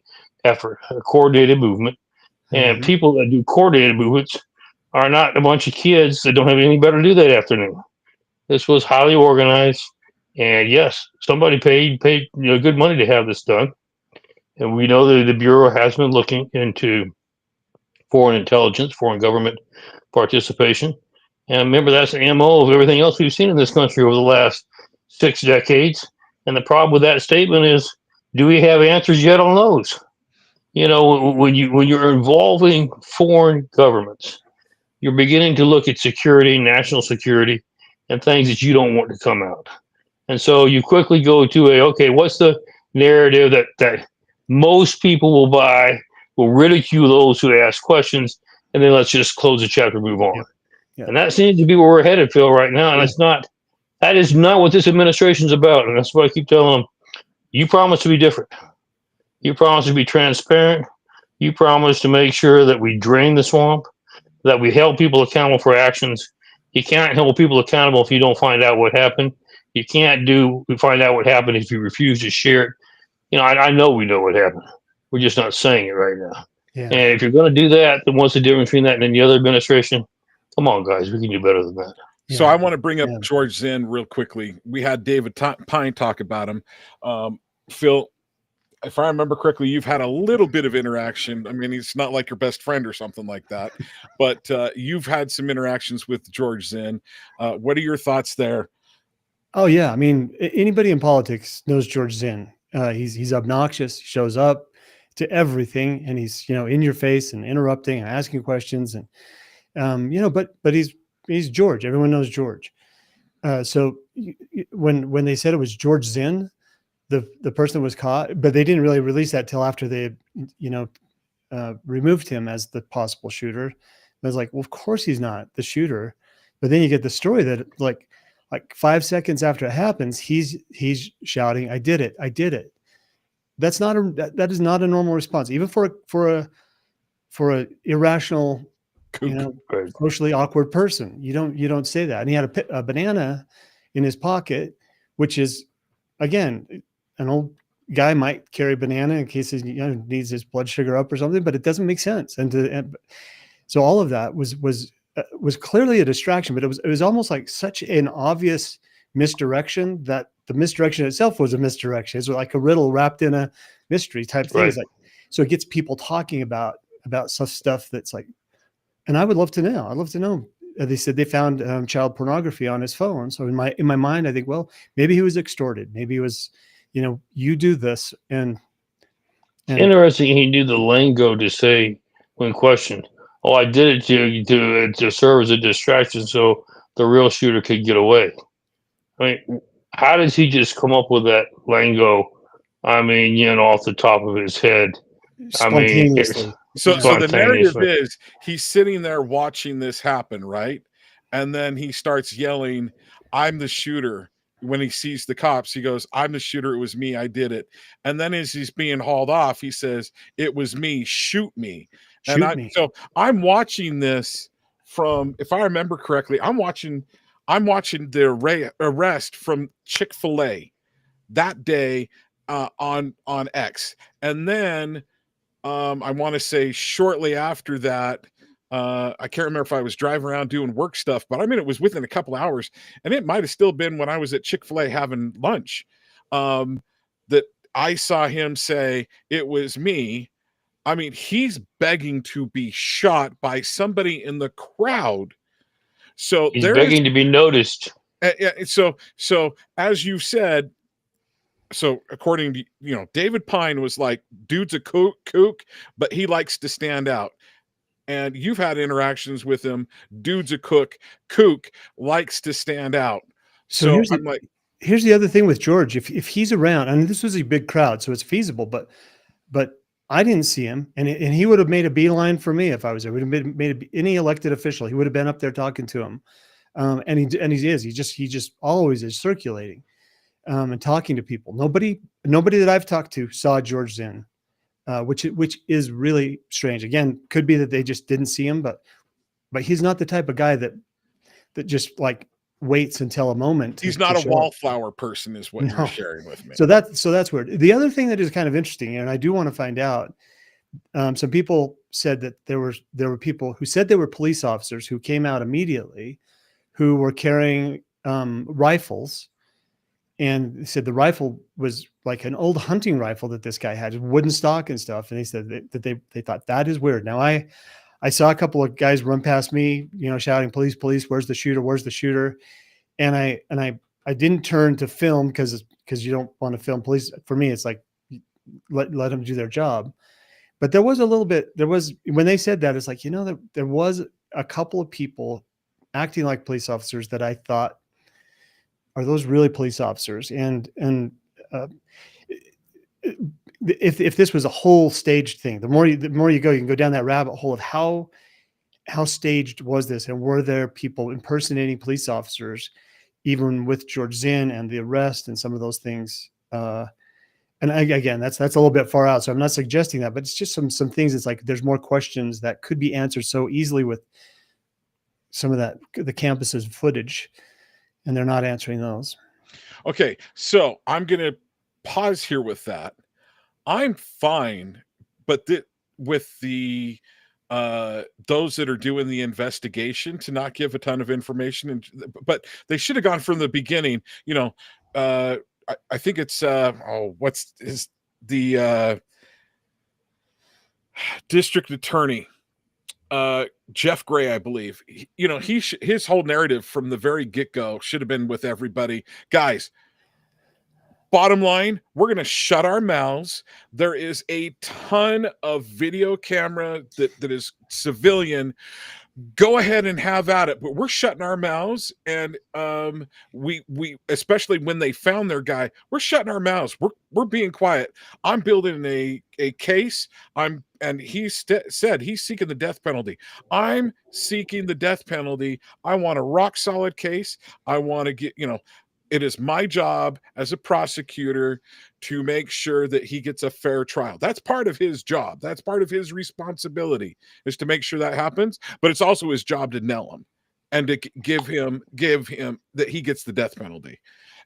effort, a coordinated movement. And people that do coordinated movements are not a bunch of kids that don't have anything better to do that afternoon. This was highly organized. And yes, somebody paid good money to have this done. And we know that the Bureau has been looking into foreign intelligence, foreign government participation. And remember, that's the MO of everything else we've seen in this country over the last 6 decades. And the problem with that statement is, do we have answers yet on those? When you're involving foreign governments, you're beginning to look at security, national security, and things that you don't want to come out. And so you quickly go to what's the narrative that most people will buy, will ridicule those who ask questions, and then let's just close the chapter, move on. Yeah. And that seems to be where we're headed, Phil, right now. And that is not what this administration is about. And that's what I keep telling them. You promise to be different. You promise to be transparent. You promise to make sure that we drain the swamp, that we hold people accountable for actions. You can't hold people accountable if you don't find out what happened. You can't find out what happened if you refuse to share it. I know we know what happened. We're just not saying it right now. Yeah. And if you're going to do that, then what's the difference between that and any other administration? Come on, guys, we can do better than that. So I want to bring up George Zinn real quickly. We had David Pine talk about him. Phil, if I remember correctly, you've had a little bit of interaction. I mean, he's not like your best friend or something like that, but you've had some interactions with George Zinn. What are your thoughts there? Oh yeah, I mean, anybody in politics knows George Zinn. He's obnoxious. He shows up to everything, and he's in your face and interrupting and asking questions, and but he's George. Everyone knows George. So when they said it was George Zinn, the person that was caught, but they didn't really release that till after they removed him as the possible shooter. I was like, well, of course he's not the shooter. But then you get the story that like 5 seconds after it happens, he's shouting, "I did it! I did it!" That's not that is not a normal response, even for a irrational, Right. socially awkward person. You don't say that. And he had a banana in his pocket, which is, again, an old guy might carry banana in case he needs his blood sugar up or something, but it doesn't make sense. So all of that was clearly a distraction, but it was almost like such an obvious misdirection that the misdirection itself was a misdirection. It's like a riddle wrapped in a mystery type thing. Right. It's like, so it gets people talking about such stuff that's like, and I would love to know. I'd love to know. They said they found child pornography on his phone. So in my mind, I think, well, maybe he was extorted. Maybe he was, you do this, and Interesting. He knew the lingo to say when questioned. Oh, I did it to serve as a distraction so the real shooter could get away. I mean, how does he just come up with that lingo? I mean, off the top of his head. I mean, spontaneously. So Yeah. the narrative Spontaneously. is he's sitting there watching this happen, right? And then he starts yelling, "I'm the shooter." When he sees the cops, he goes, "I'm the shooter. It was me. I did it." And then as he's being hauled off, he says, "It was me. Shoot me." Shoot me. So I'm watching this from, if I remember correctly, I'm watching the arrest from Chick-fil-A that day on X. And then I want to say shortly after that, I can't remember if I was driving around doing work stuff, but I mean, it was within a couple hours, and it might have still been when I was at Chick-fil-A having lunch, that I saw him say, "It was me." I mean, he's begging to be shot by somebody in the crowd. So He's there is, begging to be noticed. so as you said, so according to David Pine was like, dude's a kook, but he likes to stand out. And you've had interactions with him. Dude's a kook, likes to stand out. So I'm like, here's the other thing with George. If he's around, and this was a big crowd, so it's feasible, but I didn't see him, and he would have made a beeline for me if I was there. Would have made any elected official. He would have been up there talking to him, and he just always is circulating, and talking to people. Nobody that I've talked to saw George Zinn, which is really strange. Again, could be that they just didn't see him, but he's not the type of guy that just like waits until a moment. He's not a wallflower person, is what you're sharing with me. So that's weird. The other thing that is kind of interesting, and I do want to find out, some people said that there were people who said they were police officers who came out immediately, who were carrying rifles, and they said the rifle was like an old hunting rifle that this guy had, wooden stock and stuff. And they said that they thought that is weird. Now I saw a couple of guys run past me, shouting, "Police, police, where's the shooter? Where's the shooter?" And I didn't turn to film because you don't want to film police. For me, it's like, let them do their job. But there was when they said that, it's like, there was a couple of people acting like police officers that I thought, are those really police officers? And if this was a whole staged thing, the more you go, you can go down that rabbit hole of how staged was this, and were there people impersonating police officers, even with George Zinn and the arrest and some of those things. And again, that's a little bit far out, so I'm not suggesting that, but it's just some things. It's like there's more questions that could be answered so easily with some of the campus's footage, and they're not answering those. Okay, so I'm going to pause here with that. I'm fine, but with the those that are doing the investigation to not give a ton of information, but they should have gone from the beginning. I think it's what's is the district attorney Jeff Gray, I believe, his whole narrative from the very get-go should have been with everybody. Guys, bottom line, we're going to shut our mouths. There is a ton of video camera that is civilian. Go ahead and have at it, but we're shutting our mouths. And we especially when they found their guy, we're shutting our mouths. We're being quiet. I'm building a case. And he said he's seeking the death penalty. I'm seeking the death penalty. I want a rock solid case. I want to get, it is my job as a prosecutor to make sure that he gets a fair trial. That's part of his job. That's part of his responsibility, is to make sure that happens. But it's also his job to nail him and to give him that he gets the death penalty.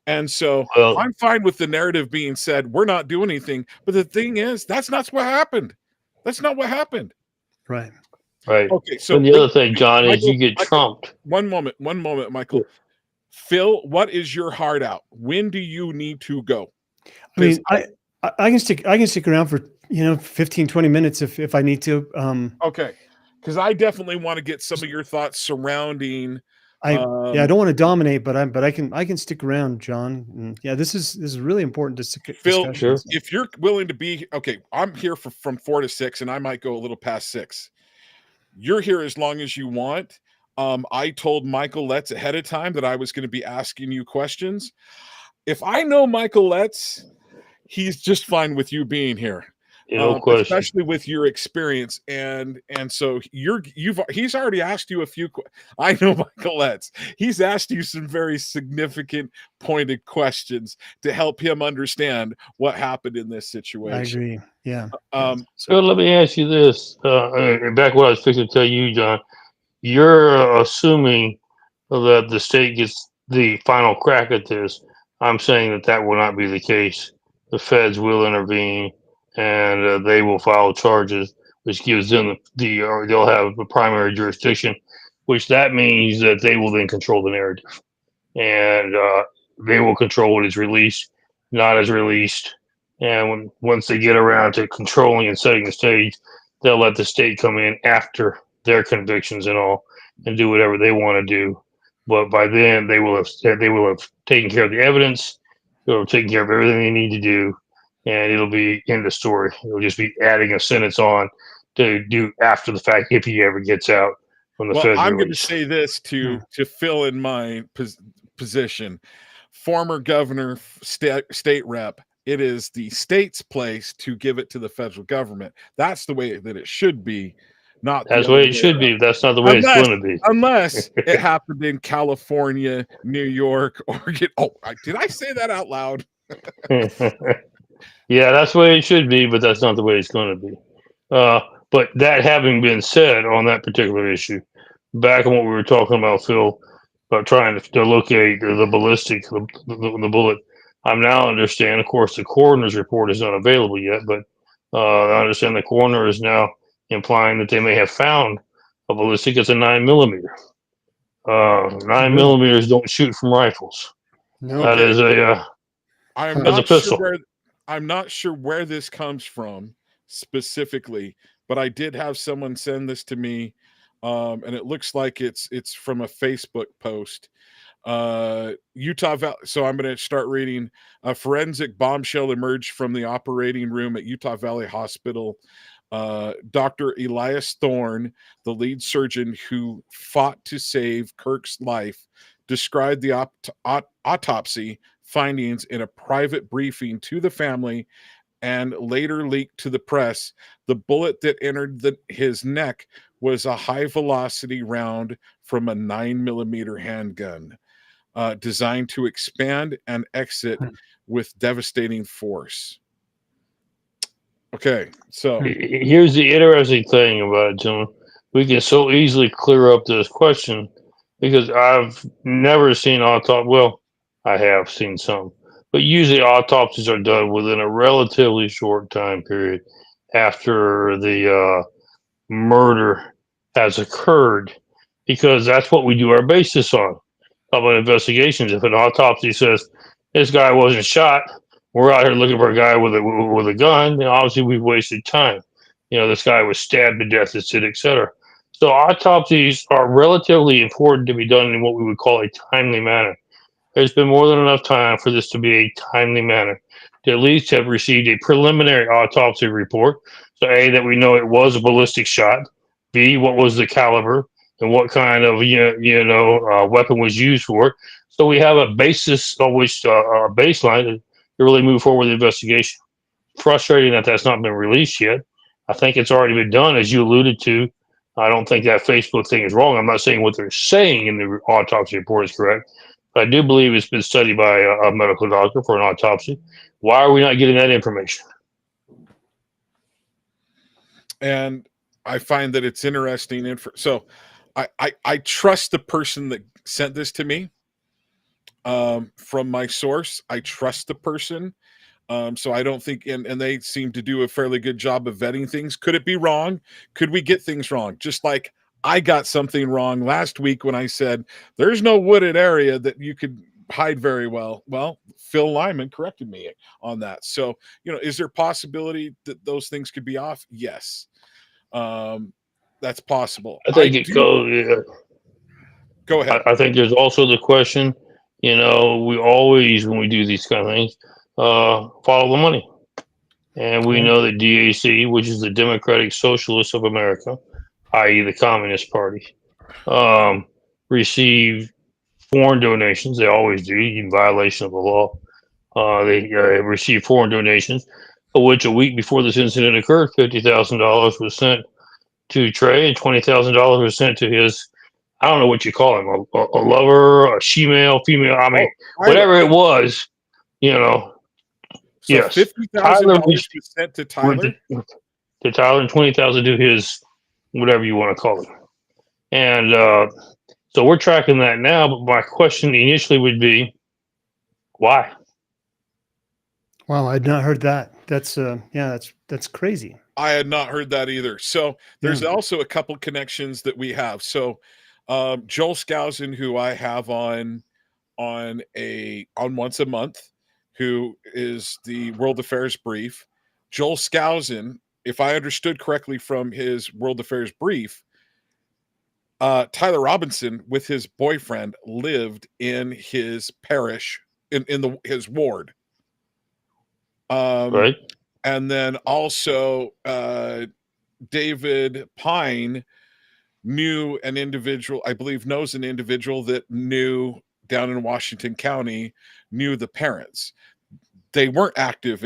And so I'm fine with the narrative being said, we're not doing anything. But the thing is, that's not what happened. That's not what happened. Right. Okay. So the other thing, John, is you get trumped. One moment, Michael. Yeah. Phil, what is your heart out? When do you need to go? I mean, I can stick around for 15, 20 minutes if I need to. Okay, because I definitely want to get some of your thoughts surrounding. I don't want to dominate, but I can stick around, John. And yeah, this is really important to Phil, if you're willing to be okay, I'm here from 4 to 6, and I might go a little past 6. You're here as long as you want. I told Michael Letts ahead of time that I was going to be asking you questions. If I know Michael Letts, he's just fine with you being here. No question. Especially with your experience, and so he's already asked you a few. I know Michael Letts. He's asked you some very significant, pointed questions to help him understand what happened in this situation. I agree. Yeah. So let me ask you this. Back what I was fixing to tell you, John. You're assuming that the state gets the final crack at this. I'm saying that will not be the case. The feds will intervene, and they will file charges, which gives them they'll have the primary jurisdiction, which that means that they will then control the narrative, and they will control what is released, not as released. And once they get around to controlling and setting the stage, they'll let the state come in after their convictions and all, and do whatever they want to do. But by then, they will have taken care of the evidence. They'll have taken care of everything they need to do, and it'll be in the story. It'll just be adding a sentence on to do after the fact if he ever gets out from the feds. I'm going to say this to fill in my position. Former governor, state rep. It is the state's place to give it to the federal government. That's the way that it should be. That's the way it should be. That's not the way it's going to be. Unless it happened in California, New York, Oregon. Oh, did I say that out loud? Yeah, that's the way it should be, but that's not the way it's going to be. But that having been said on that particular issue, back on what we were talking about, Phil, about trying to locate the ballistic, the bullet, I now understand, of course, the coroner's report is not available yet, but I understand the coroner is now implying that they may have found a ballistic as a 9mm. 9mm don't shoot from rifles. No, that is a pistol. I'm not sure where this comes from specifically, but I did have someone send this to me, and it looks like it's from a Facebook post. Utah Valley. So I'm going to start reading. A forensic bombshell emerged from the operating room at Utah Valley Hospital. Dr. Elias Thorne, the lead surgeon who fought to save Kirk's life, described the autopsy findings in a private briefing to the family and later leaked to the press. The bullet that entered his neck was a high-velocity round from a 9mm handgun, designed to expand and exit with devastating force. Okay, so here's the interesting thing about it, John. We can so easily clear up this question because I've never seen autopsy. Well, I have seen some, but usually autopsies are done within a relatively short time period after the murder has occurred, because that's what we do our basis on. About investigations. If an autopsy says this guy wasn't shot, we're out here looking for a guy with a gun, then obviously we've wasted time. This guy was stabbed to death, etc. So autopsies are relatively important to be done in what we would call a timely manner. There's been more than enough time for this to be a timely manner to at least have received a preliminary autopsy report. So A, that we know it was a ballistic shot. B, what was the caliber and what kind of weapon was used for it. So we have a basis on which a baseline to really move forward with the investigation. Frustrating that that's not been released yet. I think it's already been done, as you alluded to. I don't think that Facebook thing is wrong. I'm not saying what they're saying in the autopsy report is correct, but I do believe it's been studied by a medical doctor for an autopsy. Why are we not getting that information? And I find that it's interesting. So I trust the person that sent this to me from my source. I trust the person. So I don't think, and they seem to do a fairly good job of vetting things. Could it be wrong? Could we get things wrong? Just like I got something wrong last week when I said there's no wooded area that you could hide very well. Well, Phil Lyman corrected me on that. So, is there possibility that those things could be off? Yes. That's possible. I think it goes. Go ahead. I think there's also the question, we always, when we do these kind of things, follow the money. And we know that DAC, which is the Democratic Socialists of America, i.e. the Communist Party, receive foreign donations. They always do, in violation of the law. They receive foreign donations, of which a week before this incident occurred, $50,000 was sent to Trey and $20,000 was sent to his, I don't know what you call him, a lover, a she-male, female, I mean, whatever it was, So yes. $50,000 was sent to Tyler? To Tyler, and $20,000 to his, whatever you want to call it. And so we're tracking that now, but my question initially would be, why? Wow, I'd not heard that. That's that's crazy. I had not heard that either. So there's also a couple connections that we have. So Joel Skousen, who I have on once a month, who is the World Affairs Brief. Joel Skousen, if I understood correctly from his World Affairs Brief, Tyler Robinson with his boyfriend lived in his parish in his ward. Right. And then also David Pine knows an individual that knew down in Washington County, knew the parents. They weren't active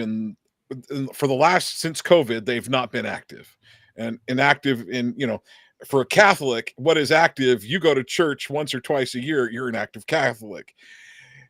for the last, since COVID, they've not been active. And inactive in, for a Catholic, what is active? You go to church once or twice a year, you're an active Catholic.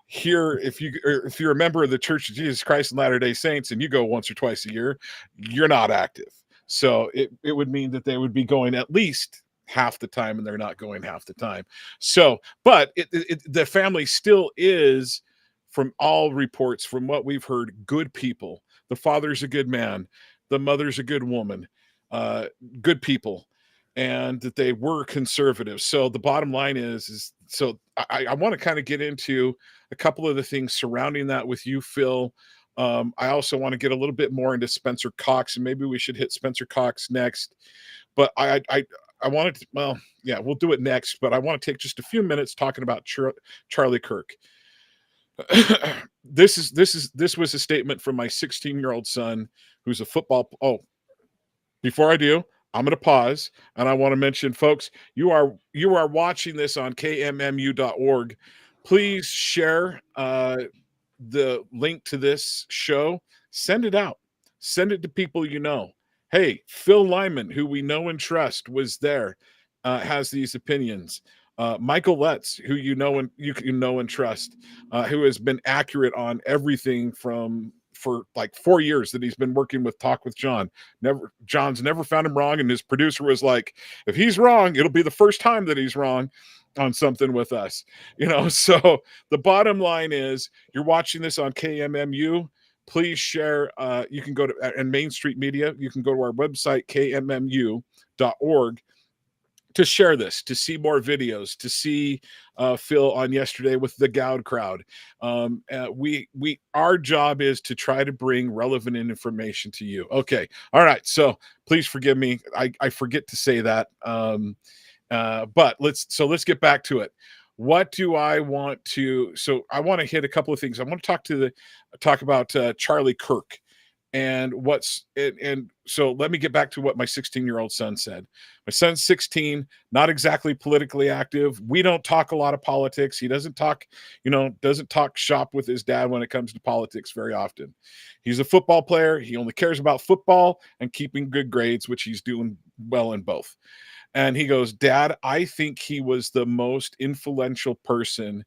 Here, if you're a member of the Church of Jesus Christ and Latter-day Saints and you go once or twice a year, you're not active. So it would mean that they would be going at least half the time, and they're not going half the time. So, but the family still is, from all reports, from what we've heard, good people. The father's a good man. The mother's a good woman. Good people. And that they were conservative. So the bottom line is so I want to kind of get into a couple of the things surrounding that with you, Phil. I also want to get a little bit more into Spencer Cox, and maybe we should hit Spencer Cox next. But I wanted to, well, yeah, we'll do it next. But I want to take just a few minutes talking about Charlie Kirk. This was a statement from my 16-year-old son, who's a football. Oh, before I do, I'm going to pause, and I want to mention, folks, you are watching this on kmmu.org. Please share the link to this show. Send it out. Send it to people you know. Hey, Phil Lyman, who we know and trust, was there, has these opinions. Michael Letts, who you know and trust, who has been accurate on everything for like 4 years that he's been working with Talk with Jon. John's never found him wrong, and his producer was like, if he's wrong, it'll be the first time that he's wrong on something with us. So the bottom line is, you're watching this on KMMU. Please share. You can go to and Main Street Media. You can go to our website, kmmu.org, to share this, to see more videos, to see Phil on yesterday with the Gowd crowd. Our job is to try to bring relevant information to you. Okay, all right. So please forgive me. I forget to say that. But let's get back to it. What do I want to? So I want to hit a couple of things. I want to talk about Charlie Kirk. And so let me get back to what my 16-year-old son said. My son's 16, not exactly politically active. We don't talk a lot of politics. He doesn't talk shop with his dad when it comes to politics very often. He's a football player. He only cares about football and keeping good grades, which he's doing well in both. And he goes, Dad, I think he was the most influential person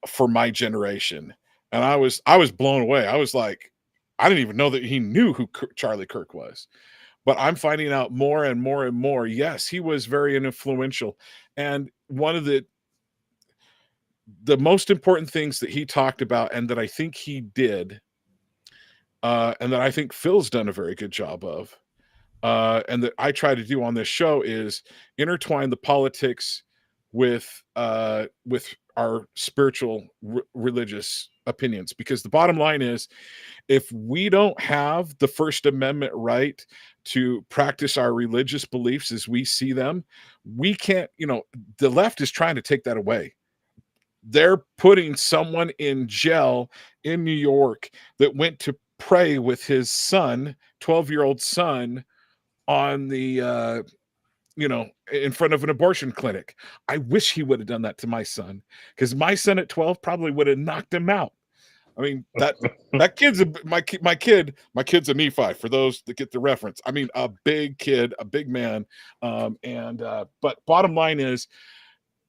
for my generation. And I was blown away. I was like, I didn't even know that he knew who Charlie Kirk was, but I'm finding out more and more and more. Yes, he was very influential. And one of the most important things that he talked about, and that I think he did, and that I think Phil's done a very good job of, and that I try to do on this show, is intertwine the politics with our spiritual religious opinions. Because the bottom line is, if we don't have the First Amendment right to practice our religious beliefs as we see them, we can't, the left is trying to take that away. They're putting someone in jail in New York that went to pray with his son, 12-year-old son, on the in front of an abortion clinic. I wish he would have done that to my son, because my son at 12 probably would have knocked him out. I mean, that kid's my kid's a Nephi, for those that get the reference. I mean, a big kid, a big man. But bottom line is,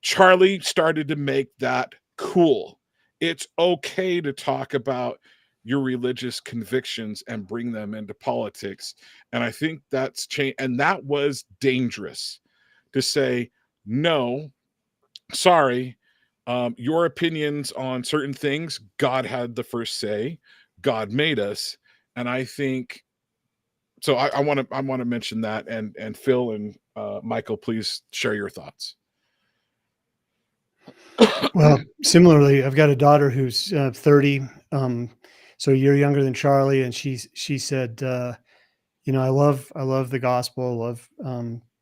Charlie started to make that cool. It's okay to talk about your religious convictions and bring them into politics. And I think that's changed. And that was dangerous, to say, no, sorry, your opinions on certain things, God had the first say. God made us. And I think, so I want to mention that, and Phil and Michael, please share your thoughts. Well, similarly, I've got a daughter who's 30, so a year younger than Charlie, and she said, I love the gospel, love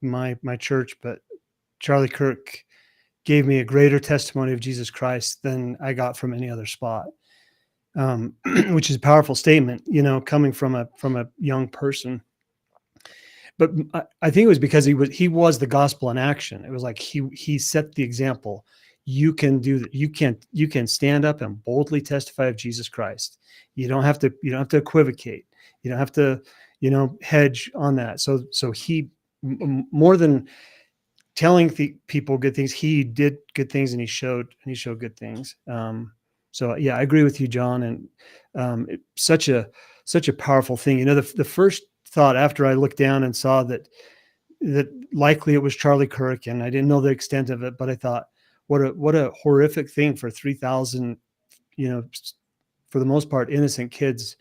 my church, but Charlie Kirk gave me a greater testimony of Jesus Christ than I got from any other spot, which is a powerful statement, coming from a young person. But I think it was because he was the gospel in action. It was like he set the example. You can do that. You can stand up and boldly testify of Jesus Christ. You don't have to equivocate. You don't have to, hedge on that. So he, more than telling people good things, he did good things, and he showed good things. So yeah, I agree with you, John. And such a powerful thing. The first thought after I looked down and saw that likely it was Charlie Kirk, and I didn't know the extent of it, but I thought, what a horrific thing for 3,000, for the most part, innocent kids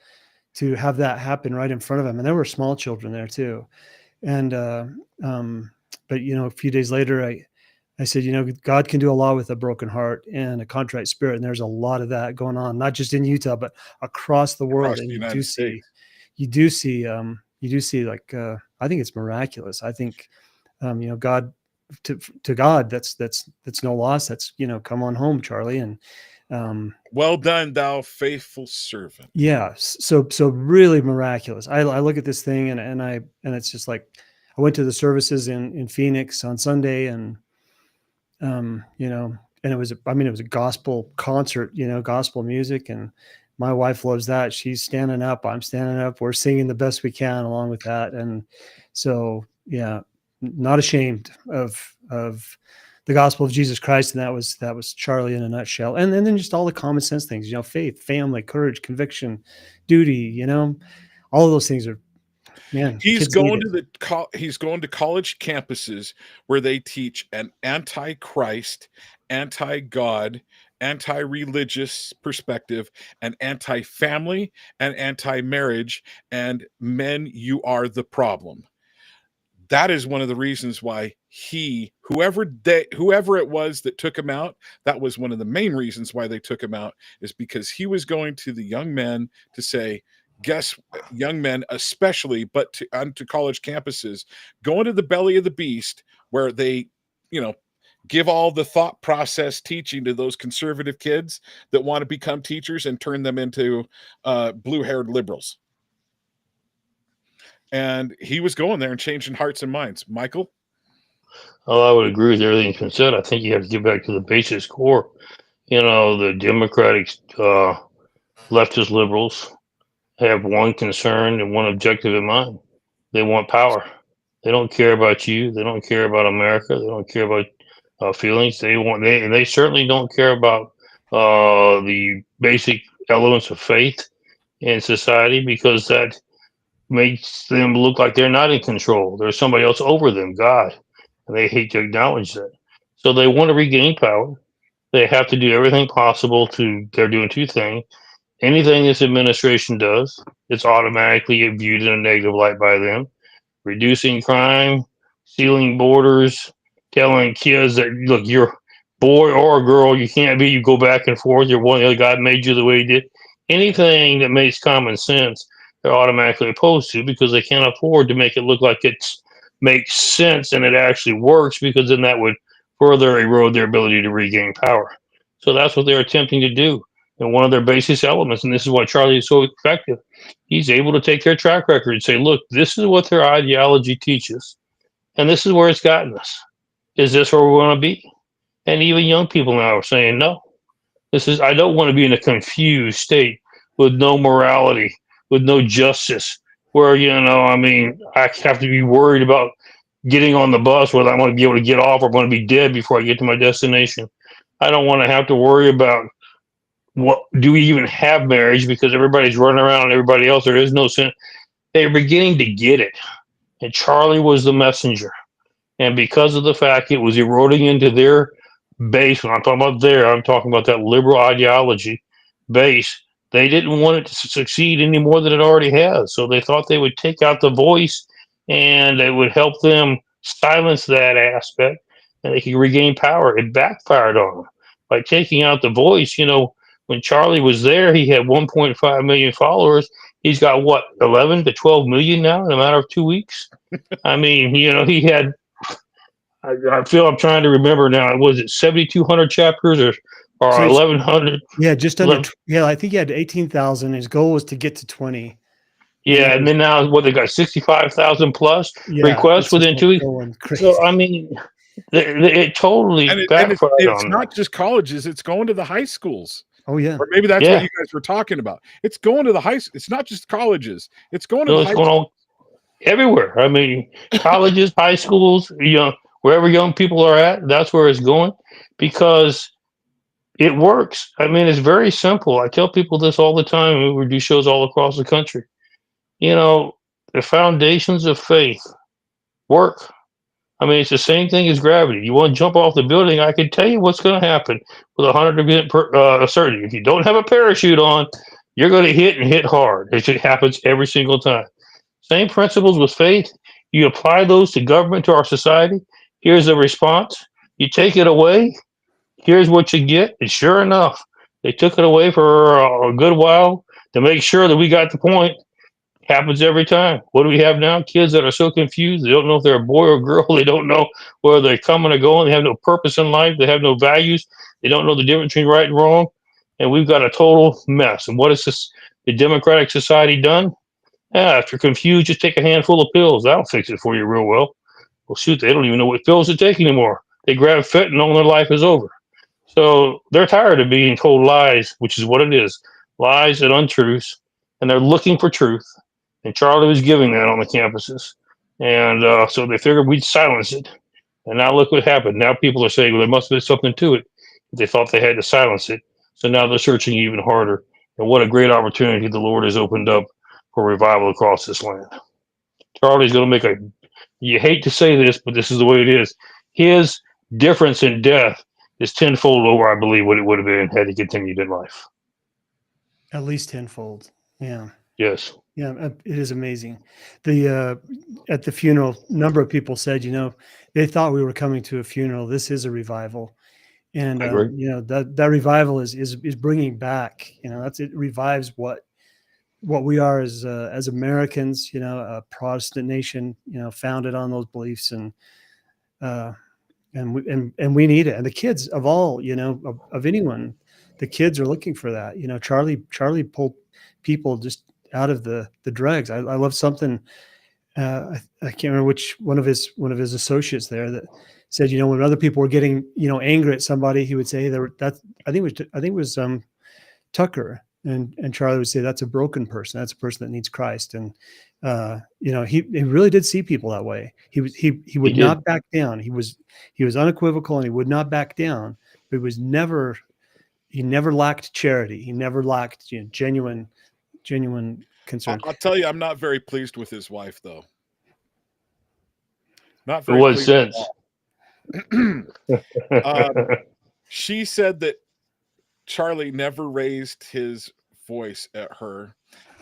to have that happen right in front of them. And there were small children there too. And, but a few days later, I said, God can do a lot with a broken heart and a contrite spirit. And there's a lot of that going on, not just in Utah, but across the world. And you do see, like, I think it's miraculous. I think, God, to God, that's no loss. That's, come on home, Charlie. And, well done, thou faithful servant. Yeah. So really miraculous. I look at this thing and it's just like, I went to the services in Phoenix on Sunday, and, and it was a gospel concert, gospel music, and my wife loves that. She's standing up, I'm standing up, we're singing the best we can along with that. And so, yeah, not ashamed of the gospel of Jesus Christ. And that was Charlie in a nutshell. And then just all the common sense things, faith, family, courage, conviction, duty, all of those things are, man. He's going to college campuses where they teach an anti-Christ, anti-God, anti-religious perspective, an anti-family, and anti-marriage, and men, you are the problem. that is one of the reasons why whoever it was that took him out, that was one of the main reasons why they took him out, is because he was going to the young men to say, young men especially, but onto college campuses, go into the belly of the beast where they, give all the thought process teaching to those conservative kids that want to become teachers and turn them into blue-haired liberals. And he was going there and changing hearts and minds. Michael? Oh, I would agree with everything that's been said. I think you have to get back to the basis core. The Democratic leftist liberals have one concern and one objective in mind. They want power. They don't care about you. They don't care about America. They don't care about feelings. They certainly don't care about the basic elements of faith in society, because that makes them look like they're not in control. There's somebody else over them, God, and they hate to acknowledge that. So they want to regain power. They have to do everything possible they're doing two things. Anything this administration does, it's automatically viewed in a negative light by them. Reducing crime, sealing borders, telling kids that, look, you're boy or a girl, you can't be, you go back and forth, you're one, God made you the way he did. Anything that makes common sense, they're automatically opposed to, because they can't afford to make it look like it makes sense and it actually works, because then that would further erode their ability to regain power. So that's what they're attempting to do. And one of their basis elements, and this is why Charlie is so effective, he's able to take their track record and say, look, this is what their ideology teaches, and this is where it's gotten us. Is this where we want to be? And even young people now are saying, no, I don't want to be in a confused state with no morality, with no justice, where, I have to be worried about getting on the bus, whether I'm going to be able to get off or I'm going to be dead before I get to my destination. I don't want to have to worry about what do we even have marriage, because everybody's running around and everybody else, there is no sin. They're beginning to get it. And Charlie was the messenger. And because of the fact it was eroding into their base, when I'm talking about I'm talking about that liberal ideology base, they didn't want it to succeed any more than it already has. So they thought they would take out the voice and it would help them silence that aspect and they could regain power. It backfired on them. By taking out the voice, when Charlie was there, he had 1.5 million followers. He's got 11 to 12 million now in a matter of 2 weeks. I mean, he had, I feel I'm trying to remember now, was it 7,200 chapters or So 1,100? Yeah, just under. I think he had 18,000. His goal was to get to 20. Yeah, and then now they got 65,000 plus requests within 2 weeks. So I mean, it totally backfired it's on not just colleges; it's going to the high schools. Oh yeah, or maybe that's what you guys were talking about. It's going to the high. It's not just colleges; it's going to the high schools. Everywhere. I mean, colleges, high schools, wherever young people are at, that's where it's going, because it works. I mean, it's very simple. I tell people this all the time. We do shows all across the country. The foundations of faith work. I mean, it's the same thing as gravity. You want to jump off the building, I can tell you what's going to happen with 100% certainty. If you don't have a parachute on, you're going to hit hard. It happens every single time. Same principles with faith. You apply those to government, to our society. Here's the response. You take it away. Here's what you get. And sure enough, they took it away for a good while to make sure that we got the point. Happens every time. What do we have now? Kids that are so confused. They don't know if they're a boy or a girl. They don't know where they're coming or going. They have no purpose in life. They have no values. They don't know the difference between right and wrong. And we've got a total mess. And what has the democratic society done? If you're confused, just take a handful of pills. That'll fix it for you real well. Well, shoot, they don't even know what pills to take anymore. They grab fentanyl and their life is over. So they're tired of being told lies, which is what it is. Lies and untruths. And they're looking for truth. And Charlie was giving that on the campuses. And so they figured we'd silence it. And now look what happened. Now people are saying, well, there must be something to it. They thought they had to silence it. So now they're searching even harder. And what a great opportunity the Lord has opened up for revival across this land. Charlie's going to make you hate to say this, but this is the way it is. His difference in death is tenfold over, I believe, what it would have been had he continued in life. At least tenfold. Yeah. Yes. Yeah, it is amazing. At the funeral, a number of people said, they thought we were coming to a funeral. This is a revival, and I agree. that revival is bringing back. It revives what we are as Americans. A Protestant nation. Founded on those beliefs, and we need it. And the kids of all, of anyone, the kids are looking for that. Charlie pulled people just out of the dregs. I love something. I can't remember which one of his associates there that said, when other people were getting, angry at somebody, he would say I think it was Tucker, and Charlie would say, that's a broken person. That's a person that needs Christ. And he really did see people that way. He would not back down. He was unequivocal, and he would not back down. But he never lacked charity. He never lacked genuine concern. I'll tell you, I'm not very pleased with his wife, though. Not For very what pleased. sense? She said that Charlie never raised his voice at her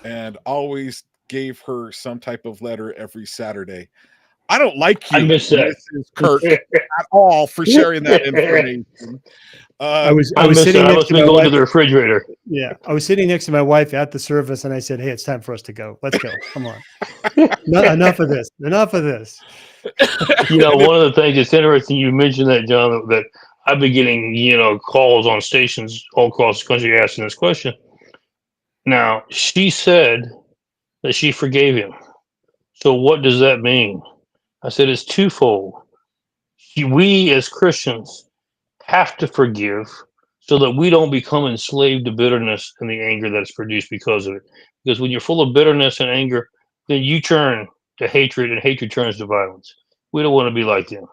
and always gave her some type of letter every Saturday. I don't like you, I miss that. Mrs. Kirk, at all for sharing that information. I was I sitting next must to be my going wife. to the refrigerator. Yeah, I was sitting next to my wife at the service, and I said, "Hey, it's time for us to go. Let's go. Come on. Enough of this. Enough of this." One of the things that's interesting, you mentioned that, John, that I've been getting, calls on stations all across the country asking this question. Now, she said that she forgave him. So what does that mean? I said it's twofold. We as Christians have to forgive so that we don't become enslaved to bitterness and the anger that's produced because of it. Because when you're full of bitterness and anger, then you turn to hatred, and hatred turns to violence. We don't want to be like them.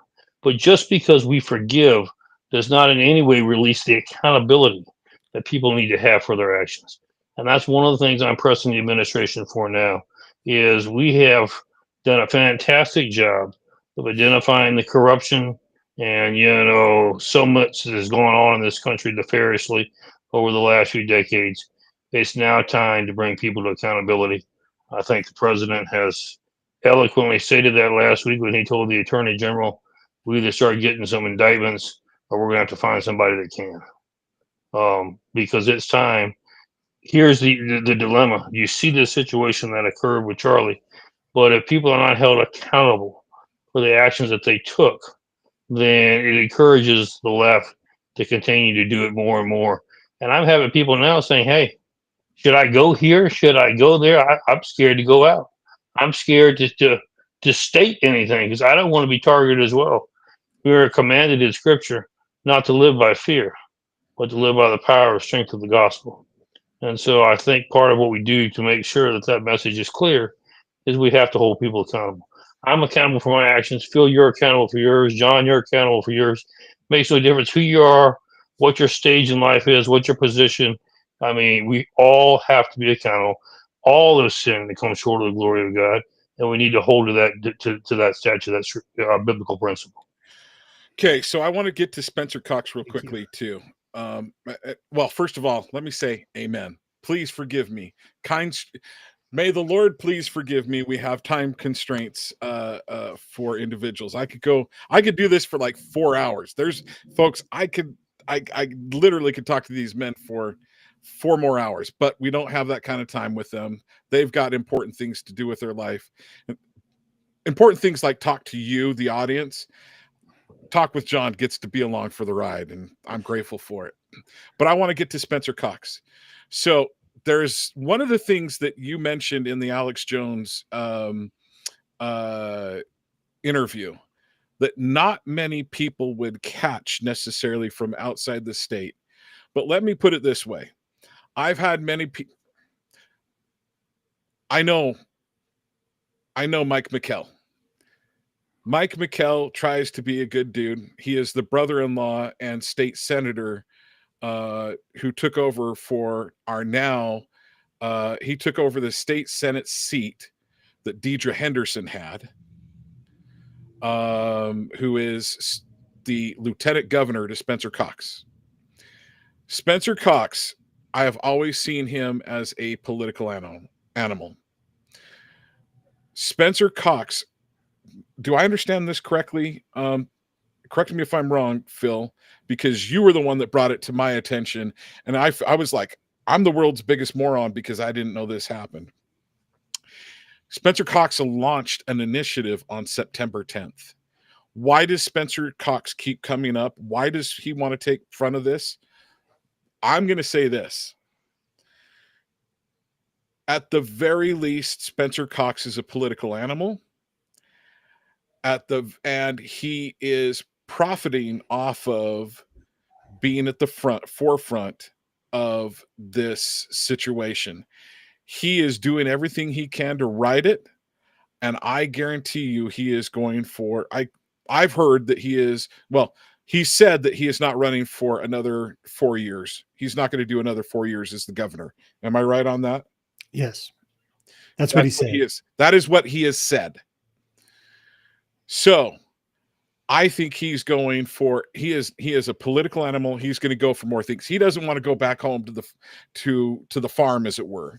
But just because we forgive does not in any way release the accountability that people need to have for their actions. And that's one of the things I'm pressing the administration for now, is we have done a fantastic job of identifying the corruption, and so much is going on in this country nefariously over the last few decades. It's now time to bring people to accountability. I think the president has eloquently stated that last week when he told the attorney general, we either start getting some indictments or we're going to have to find somebody that can. Because it's time. Here's the dilemma. You see the situation that occurred with Charlie, but if people are not held accountable for the actions that they took, then it encourages the left to continue to do it more and more. And I'm having people now saying, hey, should I go here? Should I go there? I'm scared to go out. I'm scared to state anything because I don't want to be targeted as well. We are commanded in Scripture not to live by fear, but to live by the power and strength of the gospel. And so I think part of what we do to make sure that that message is clear is we have to hold people accountable. I'm accountable for my actions. Phil, you're accountable for yours. John, you're accountable for yours. Makes no difference who you are, what your stage in life is, what your position. I mean, we all have to be accountable. All of sin that comes short of the glory of God, and we need to hold to that statute, that's biblical principle. Okay, so I want to get to Spencer Cox real quickly too. Well, first of all, let me say amen. Please forgive me. May the Lord please forgive me. We have time constraints for individuals. I could do this for like 4 hours. There's folks, I literally could talk to these men for 4 more hours, but we don't have that kind of time with them. They've got important things to do with their life. Important things like talk to you, the audience. Talk with John gets to be along for the ride, and I'm grateful for it. But I want to get to Spencer Cox. So there's one of the things that you mentioned in the Alex Jones interview that not many people would catch necessarily from outside the state. But let me put it this way. I've had many people. I know Mike McKell. Mike McKell tries to be a good dude. He is the brother-in-law and state senator who took over for our now. He took over the state Senate seat that Deidre Henderson had, who is the lieutenant governor to Spencer Cox. Spencer Cox, I have always seen him as a political animal. animal. Spencer Cox, do I understand this correctly? Correct me if I'm wrong, Phil, because you were the one that brought it to my attention. And I was like, I'm the world's biggest moron because I didn't know this happened. Spencer Cox launched an initiative on September 10th. Why does Spencer Cox keep coming up? Why does he want to take front of this? I'm going to say this. At the very least, Spencer Cox is a political animal. And he is profiting off of being at the forefront of this situation. He is doing everything he can to ride it, and I guarantee you he is going for I've heard that he said that he is not running for another 4 years. He's not going to do another 4 years as the governor. Am I right on that? Yes. That's what he said. That is what he has said. So I think he's going for he is a political animal. He's going to go for more things. He doesn't want to go back home to the farm, as it were.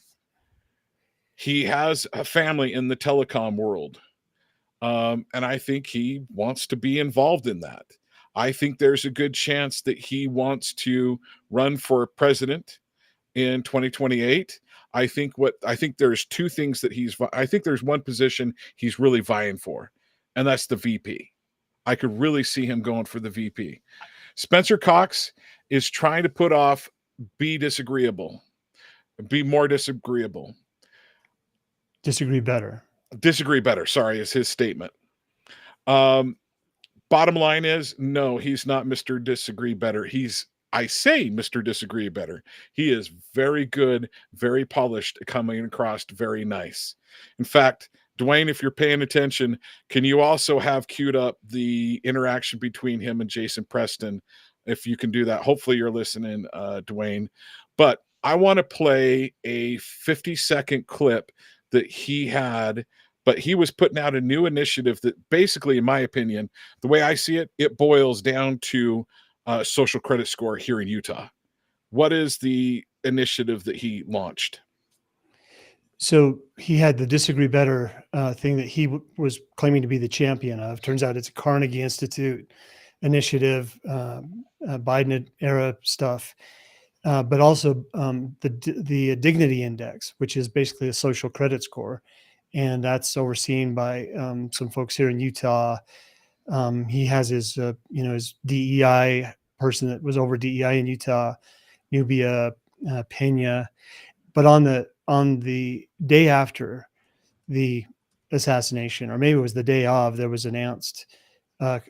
He has a family in the telecom world. And I think he wants to be involved in that. I think there's a good chance that he wants to run for president in 2028. I think there's two things that I think there's one position he's really vying for, and that's the VP. I could really see him going for the VP. Spencer Cox is trying to put off be more disagreeable. Disagree better, sorry, is his statement. Bottom line is, no, he's not Mr. Disagree Better. I say Mr. Disagree Better. He is very good, very polished, coming across very nice. In fact, Dwayne, if you're paying attention, can you also have queued up the interaction between him and Jason Preston? If you can do that, hopefully you're listening, Dwayne. But I want to play a 50-second clip that he had, but he was putting out a new initiative that basically, in my opinion, the way I see it, it boils down to social credit score here in Utah. What is the initiative that he launched? So he had the Disagree Better thing that he was claiming to be the champion of. Turns out it's a Carnegie Institute initiative, Biden era stuff, but also the Dignity Index, which is basically a social credit score, and that's overseen by some folks here in Utah. He has his his DEI person that was over DEI in Utah, Nubia Pena. But on the day after the assassination, or maybe it was the day of, there was announced a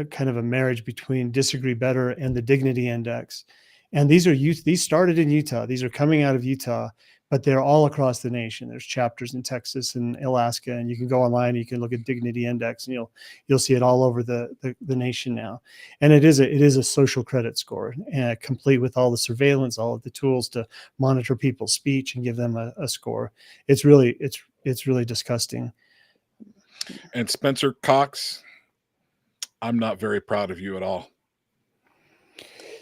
kind of a marriage between Disagree Better and the Dignity Index. And these started in Utah. These are coming out of Utah, but they're all across the nation. There's chapters in Texas and Alaska, and you can go online and you can look at Dignity Index, and you'll see it all over the nation now. And it is a social credit score, complete with all the surveillance, all of the tools to monitor people's speech and give them a score. It's really disgusting. And Spencer Cox, I'm not very proud of you at all.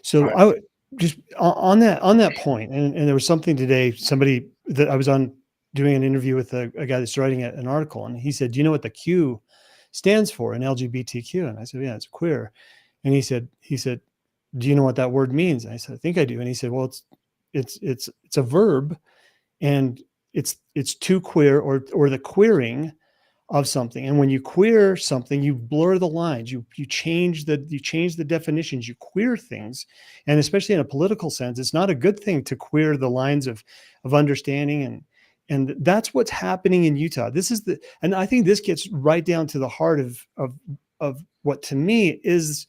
So I would just on that point, and there was something today, somebody that I was on doing an interview with a guy that's writing an article, and he said, do you know what the Q stands for in LGBTQ? And I said, yeah, it's queer. And he said, do you know what that word means? And I said, I think I do. And he said, well, it's a verb, and it's to queer or the queering of something. And when you queer something, you blur the lines, you change the definitions, you queer things. And especially in a political sense, it's not a good thing to queer the lines of understanding. And that's what's happening in Utah. And I think this gets right down to the heart of what to me is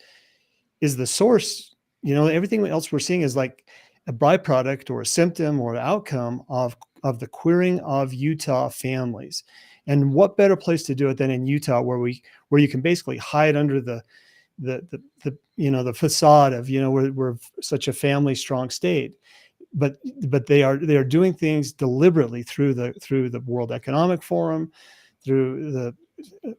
the source. Everything else we're seeing is like a byproduct or a symptom or outcome of the queering of Utah families. And what better place to do it than in Utah, where you can basically hide under the facade of we're such a family strong state, but they are doing things deliberately through the World Economic Forum, through the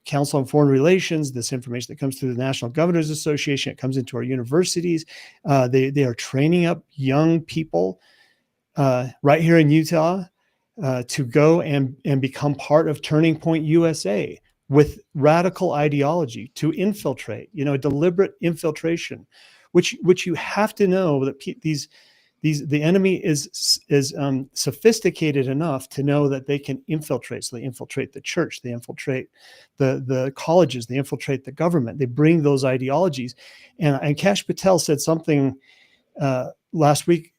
Council on Foreign Relations, this information that comes through the National Governors Association, it comes into our universities. They are training up young people right here in Utah to go and become part of Turning Point USA with radical ideology to infiltrate, deliberate infiltration, which you have to know that the enemy is sophisticated enough to know that they can infiltrate. So they infiltrate the church, they infiltrate the colleges, they infiltrate the government. They bring those ideologies, and Kash Patel said something last week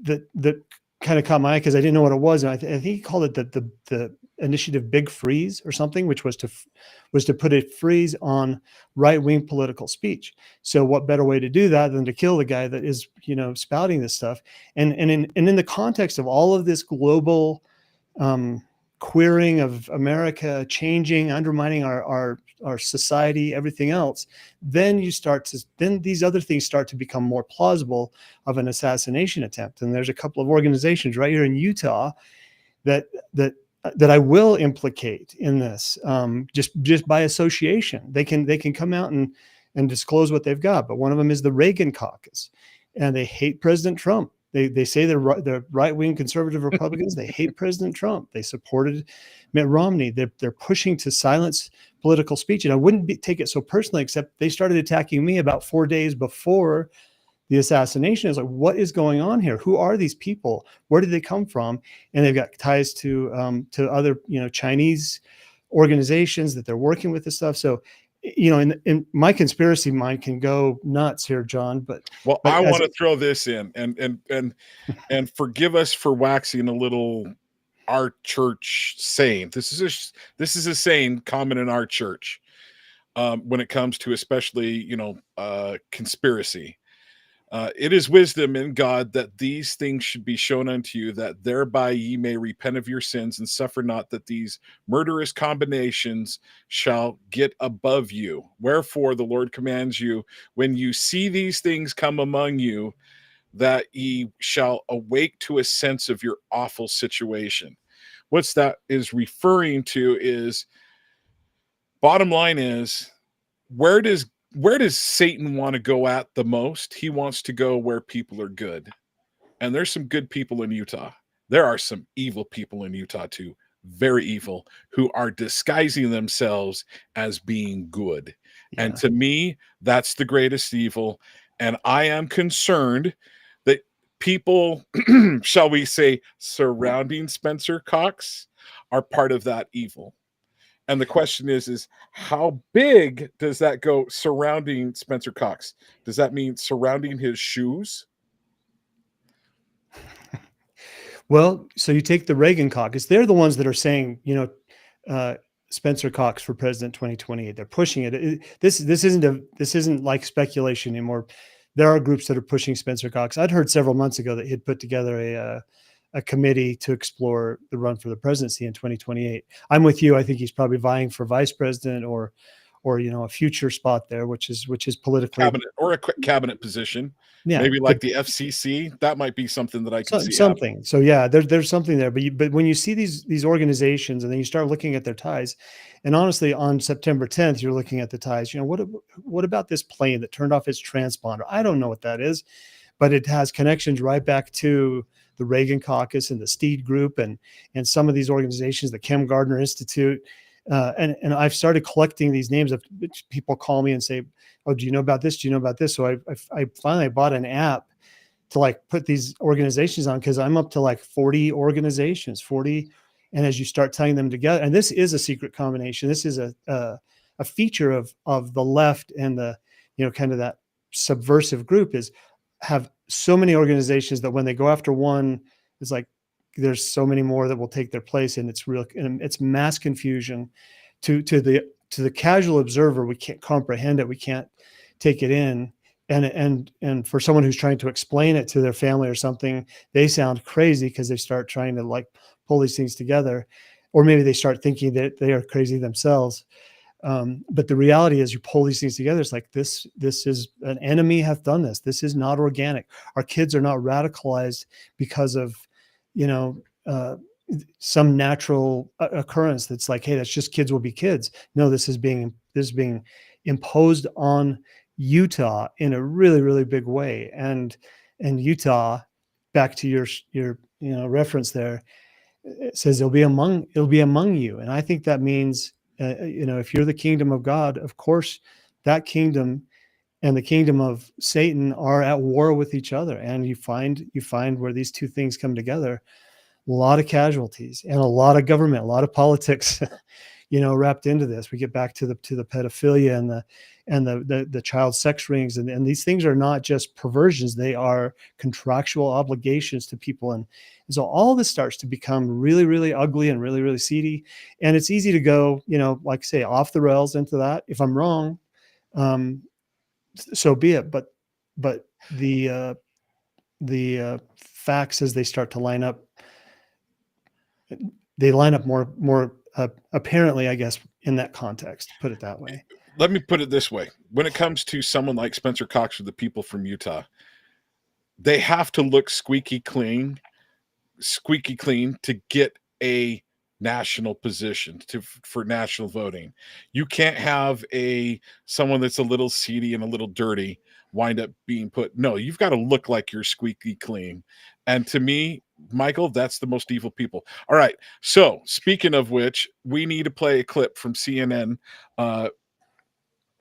that kind of caught my eye because I didn't know what it was, and I think he called it the initiative Big Freeze or something, which was to put a freeze on right-wing political speech. So what better way to do that than to kill the guy that is spouting this stuff? And in the context of all of this global queering of America, changing, undermining our society, everything else, then these other things start to become more plausible of an assassination attempt. And there's a couple of organizations right here in Utah that I will implicate in this, just by association. They can come out and disclose what they've got. But one of them is the Reagan Caucus, and they hate President Trump. They say they're right-wing conservative Republicans. They hate President Trump. They supported Mitt Romney. They're pushing to silence political speech. And I wouldn't take it so personally, except they started attacking me about 4 days before the assassination. Is like, what is going on here? Who are these people? Where did they come from? And they've got ties to other Chinese organizations that they're working with this stuff. So in my conspiracy mind can go nuts here, John. But I want to throw this in and forgive us for waxing a little our church saying. This is a saying common in our church when it comes to especially conspiracy. It is wisdom in God that these things should be shown unto you, that thereby ye may repent of your sins, and suffer not that these murderous combinations shall get above you. Wherefore the Lord commands you, when you see these things come among you, that ye shall awake to a sense of your awful situation. What's that is referring to is, bottom line is, where does Satan want to go at the most? He wants to go where people are good. And there's some good people in Utah. There are some evil people in Utah too, very evil, who are disguising themselves as being good. Yeah. And to me, that's the greatest evil. And I am concerned that people, shall we say, surrounding Spencer Cox are part of that evil. And the question is how big does that go surrounding Spencer Cox? Does that mean surrounding his shoes? Well, so you take the Reagan Caucus. They're the ones that are saying, Spencer Cox for president 2028. They're pushing it. This isn't like speculation anymore. There are groups that are pushing Spencer Cox. I'd heard several months ago that he'd put together a committee to explore the run for the presidency in 2028. I'm with you. I think he's probably vying for vice president or a future spot there, which is politically cabinet or a cabinet position. Yeah, maybe like the FCC. That might be something that I can see something. Happening. So yeah, there's something there. But when you see these organizations and then you start looking at their ties, and honestly, on September 10th, you're looking at the ties. What about this plane that turned off its transponder? I don't know what that is, but it has connections right back to the Reagan Caucus and the Steed Group and some of these organizations, the Kem Gardner Institute. And I've started collecting these names of people call me and say, oh, do you know about this? Do you know about this? So I finally bought an app to put these organizations on, because I'm up to 40 organizations, 40. And as you start tying them together, and this is a secret combination, this is a feature of the left and the, kind of that subversive group is have so many organizations that when they go after one, it's like there's so many more that will take their place, and it's mass confusion to the casual observer. We can't comprehend it, we can't take it in, and for someone who's trying to explain it to their family or something, they sound crazy because they start trying to pull these things together, or maybe they start thinking that they are crazy themselves. But the reality is, you pull these things together, it's like this is an enemy hath done this. This is not organic. Our kids are not radicalized because of, some natural occurrence that's like, hey, that's just kids will be kids. No, this is being imposed on Utah in a really, really big way. And Utah, back to your reference there, it says it'll be among you. And I think that means, if you're the kingdom of God, of course, that kingdom and the kingdom of Satan are at war with each other. And you find where these two things come together, a lot of casualties and a lot of government, a lot of politics, wrapped into this. We get back to the pedophilia and the child sex rings. And these things are not just perversions. They are contractual obligations to people. And so all this starts to become really, really ugly and really, really seedy. And it's easy to go, like say, off the rails into that. If I'm wrong, so be it. But the facts, as they start to line up, they line up more apparently, I guess, in that context, put it that way. Let me put it this way. When it comes to someone like Spencer Cox or the people from Utah, they have to look squeaky clean to get a national position for national voting. You can't have someone that's a little seedy and a little dirty wind up being put. No, you've got to look like you're squeaky clean. And to me, Michael, that's the most evil people. All right. So speaking of which, we need to play a clip from CNN.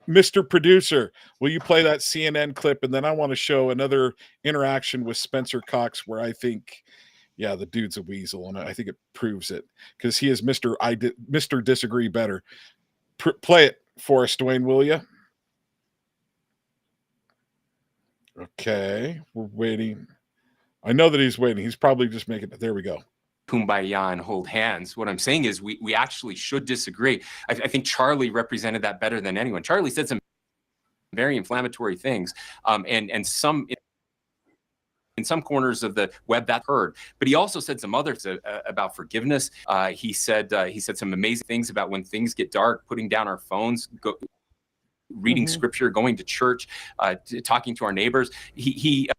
Mr. Producer, will you play that CNN clip? And then I want to show another interaction with Spencer Cox where I think, yeah, the dude's a weasel, and I think it proves it because he is Mr. Disagree Better. Play it for us, Dwayne, will you? Okay, we're waiting. I know that he's waiting. He's probably just making it. There we go. Kumbaya and hold hands. What I'm saying is we actually should disagree. I think Charlie represented that better than anyone. Charlie said some very inflammatory things, and in some corners of the web that heard, but he also said some others about forgiveness. He said some amazing things about when things get dark, putting down our phones, reading scripture, going to church, talking to our neighbors. He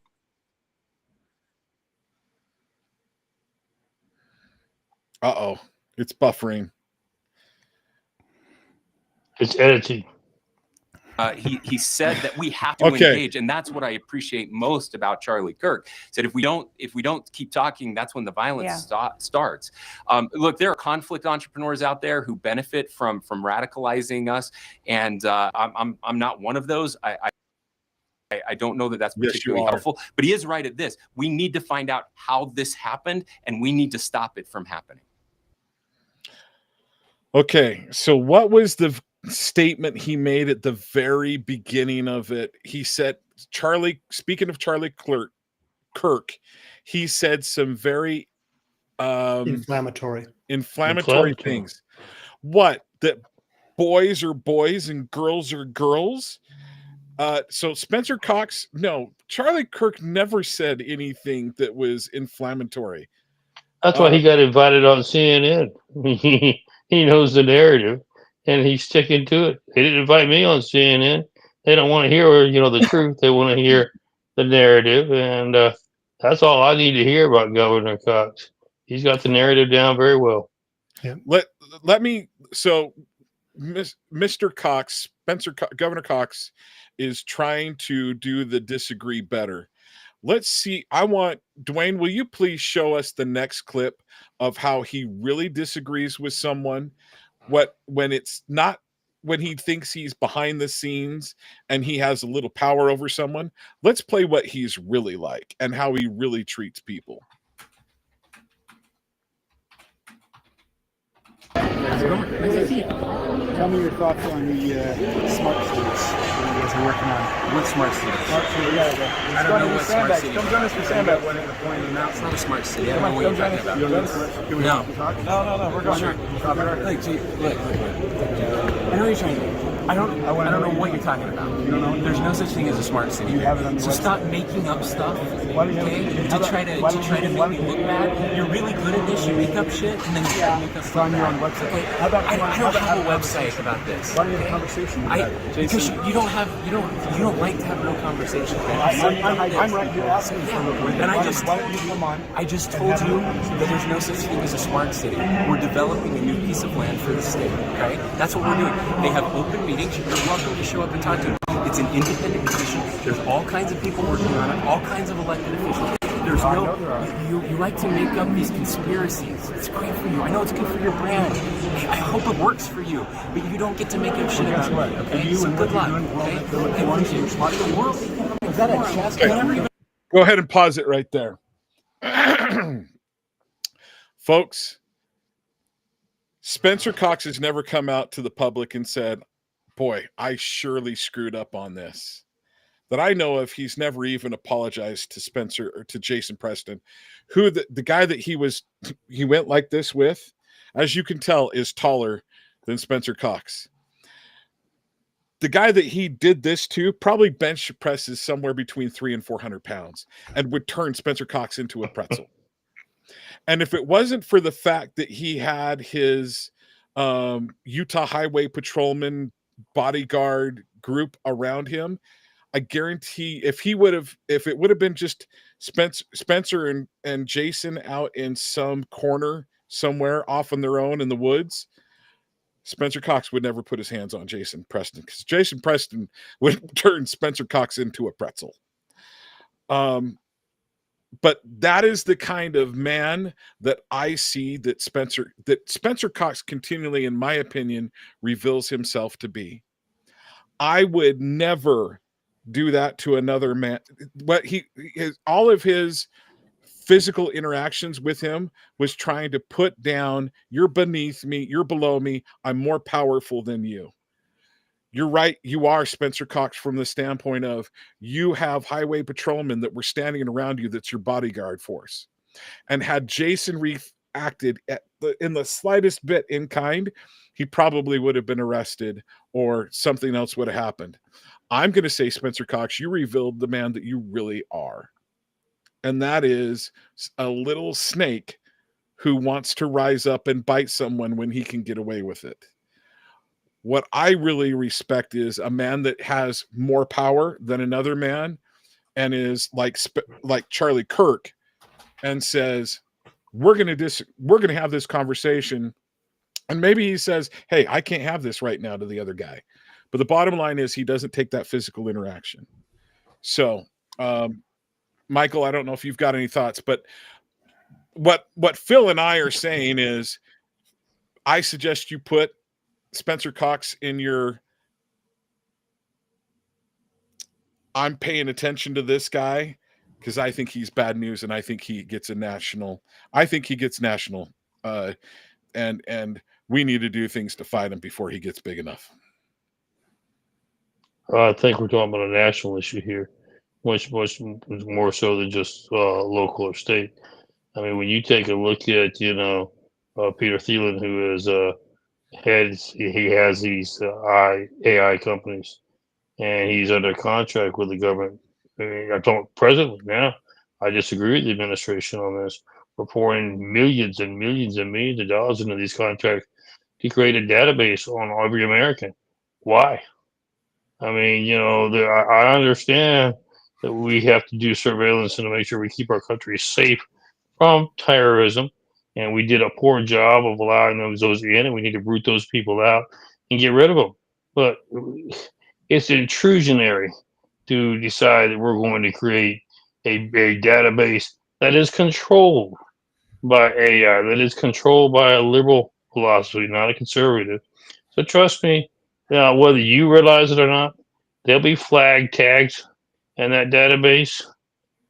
Uh-oh, it's buffering. It's editing. He said that we have to engage, and that's what I appreciate most about Charlie Kirk. Said if we don't keep talking, that's when the violence starts. Look, there are conflict entrepreneurs out there who benefit from radicalizing us, and I'm not one of those. I don't know that that's particularly helpful, but he is right at this. We need to find out how this happened, and we need to stop it from happening. Okay, so what was the statement he made at the very beginning of it? He said, speaking of Charlie Kirk, he said some very inflammatory things. What? That boys are boys and girls are girls? So Spencer Cox, no, Charlie Kirk never said anything that was inflammatory. That's why he got invited on CNN. He knows the narrative, and he's sticking to it. They didn't invite me on CNN. They don't want to hear, the truth. They want to hear the narrative, and that's all I need to hear about Governor Cox. He's got the narrative down very well. Yeah. So Mr. Cox, Governor Cox is trying to do the disagree better. Let's see. Dwayne, will you please show us the next clip of how he really disagrees with someone? When he thinks he's behind the scenes and he has a little power over someone. Let's play what he's really like and how he really treats people. How's it going? Nice to see you. Tell me your thoughts on the smart cities that you guys are working on. What smart city? Smart city, yeah. I don't know what smart city. Come join us for Sandbag. It's not a smart city. I don't know what you're talking about. No, we're going. Sure. Look. I know what you're trying to do. I don't know what you're talking about. You don't know? There's no such thing as a smart city. You have it on your So website. stop making up stuff, okay? To try to make me look bad. You're really good at this. You make up shit and then you try to make us It's on look your bad. own website. Okay. How about I don't have a website about this. Why don't you have a conversation about it? Because you don't like to have real conversation. I'm right here asking for And why don't you come on? I just told you that there's no such thing as a smart city. We're developing a new piece of land for the state, okay? That's what we're doing. They have open meetings. You're welcome to show up and talk to them. It's an independent position. There's all kinds of people working on it, all kinds of elected officials. There's you like to make up these conspiracies. It's great for you. I know it's good for your brand. I hope it works for you, but you don't get to make up shit about me. Okay, so good luck. Okay, the world. Is that a chess? Go ahead and pause it right there. Folks, Spencer Cox has never come out to the public and said, boy, I surely screwed up on this. That I know of, he's never even apologized to Spencer or to Jason Preston, who the guy that he went like this with, as you can tell, is taller than Spencer Cox. The guy that he did this to probably bench presses somewhere between 300 and 400 pounds and would turn Spencer Cox into a pretzel. And if it wasn't for the fact that he had his Utah Highway Patrolman bodyguard group around him, I guarantee if it would have been just Spencer and Jason out in some corner somewhere off on their own in the woods, Spencer Cox would never put his hands on Jason Preston, because Jason Preston would turn Spencer Cox into a pretzel. But that is the kind of man that I see that Spencer Cox continually, in my opinion, reveals himself to be. I would never do that to another man. But all of his physical interactions with him was trying to put down, you're beneath me, you're below me, I'm more powerful than you. You're right, you are Spencer Cox from the standpoint of you have highway patrolmen that were standing around you that's your bodyguard force. And had Jason reacted in the slightest bit in kind, he probably would have been arrested or something else would have happened. I'm going to say, Spencer Cox, you revealed the man that you really are. And that is a little snake who wants to rise up and bite someone when he can get away with it. What I really respect is a man that has more power than another man and is like Charlie Kirk and says, we're going to have this conversation. And maybe he says, hey, I can't have this right now to the other guy. But the bottom line is he doesn't take that physical interaction. So, Michael, I don't know if you've got any thoughts, but what Phil and I are saying is I suggest you put Spencer Cox in your I'm paying attention to this guy because I think he's bad news and I think he gets national. And we need to do things to fight him before he gets big enough. I think we're talking about a national issue here, much more so than just local or state. I mean, when you take a look at, Peter Thielen, who is he has these AI companies, and he's under contract with the government. I mean, I don't presently now. I disagree with the administration on this. We're pouring millions and millions and millions of dollars into these contracts to create a database on every American. Why? I mean, I understand that we have to do surveillance and to make sure we keep our country safe from terrorism. And we did a poor job of allowing those in, and we need to root those people out and get rid of them. But it's intrusionary to decide that we're going to create a database that is controlled by AI, that is controlled by a liberal philosophy, not a conservative. So trust me, whether you realize it or not, there'll be flag tags in that database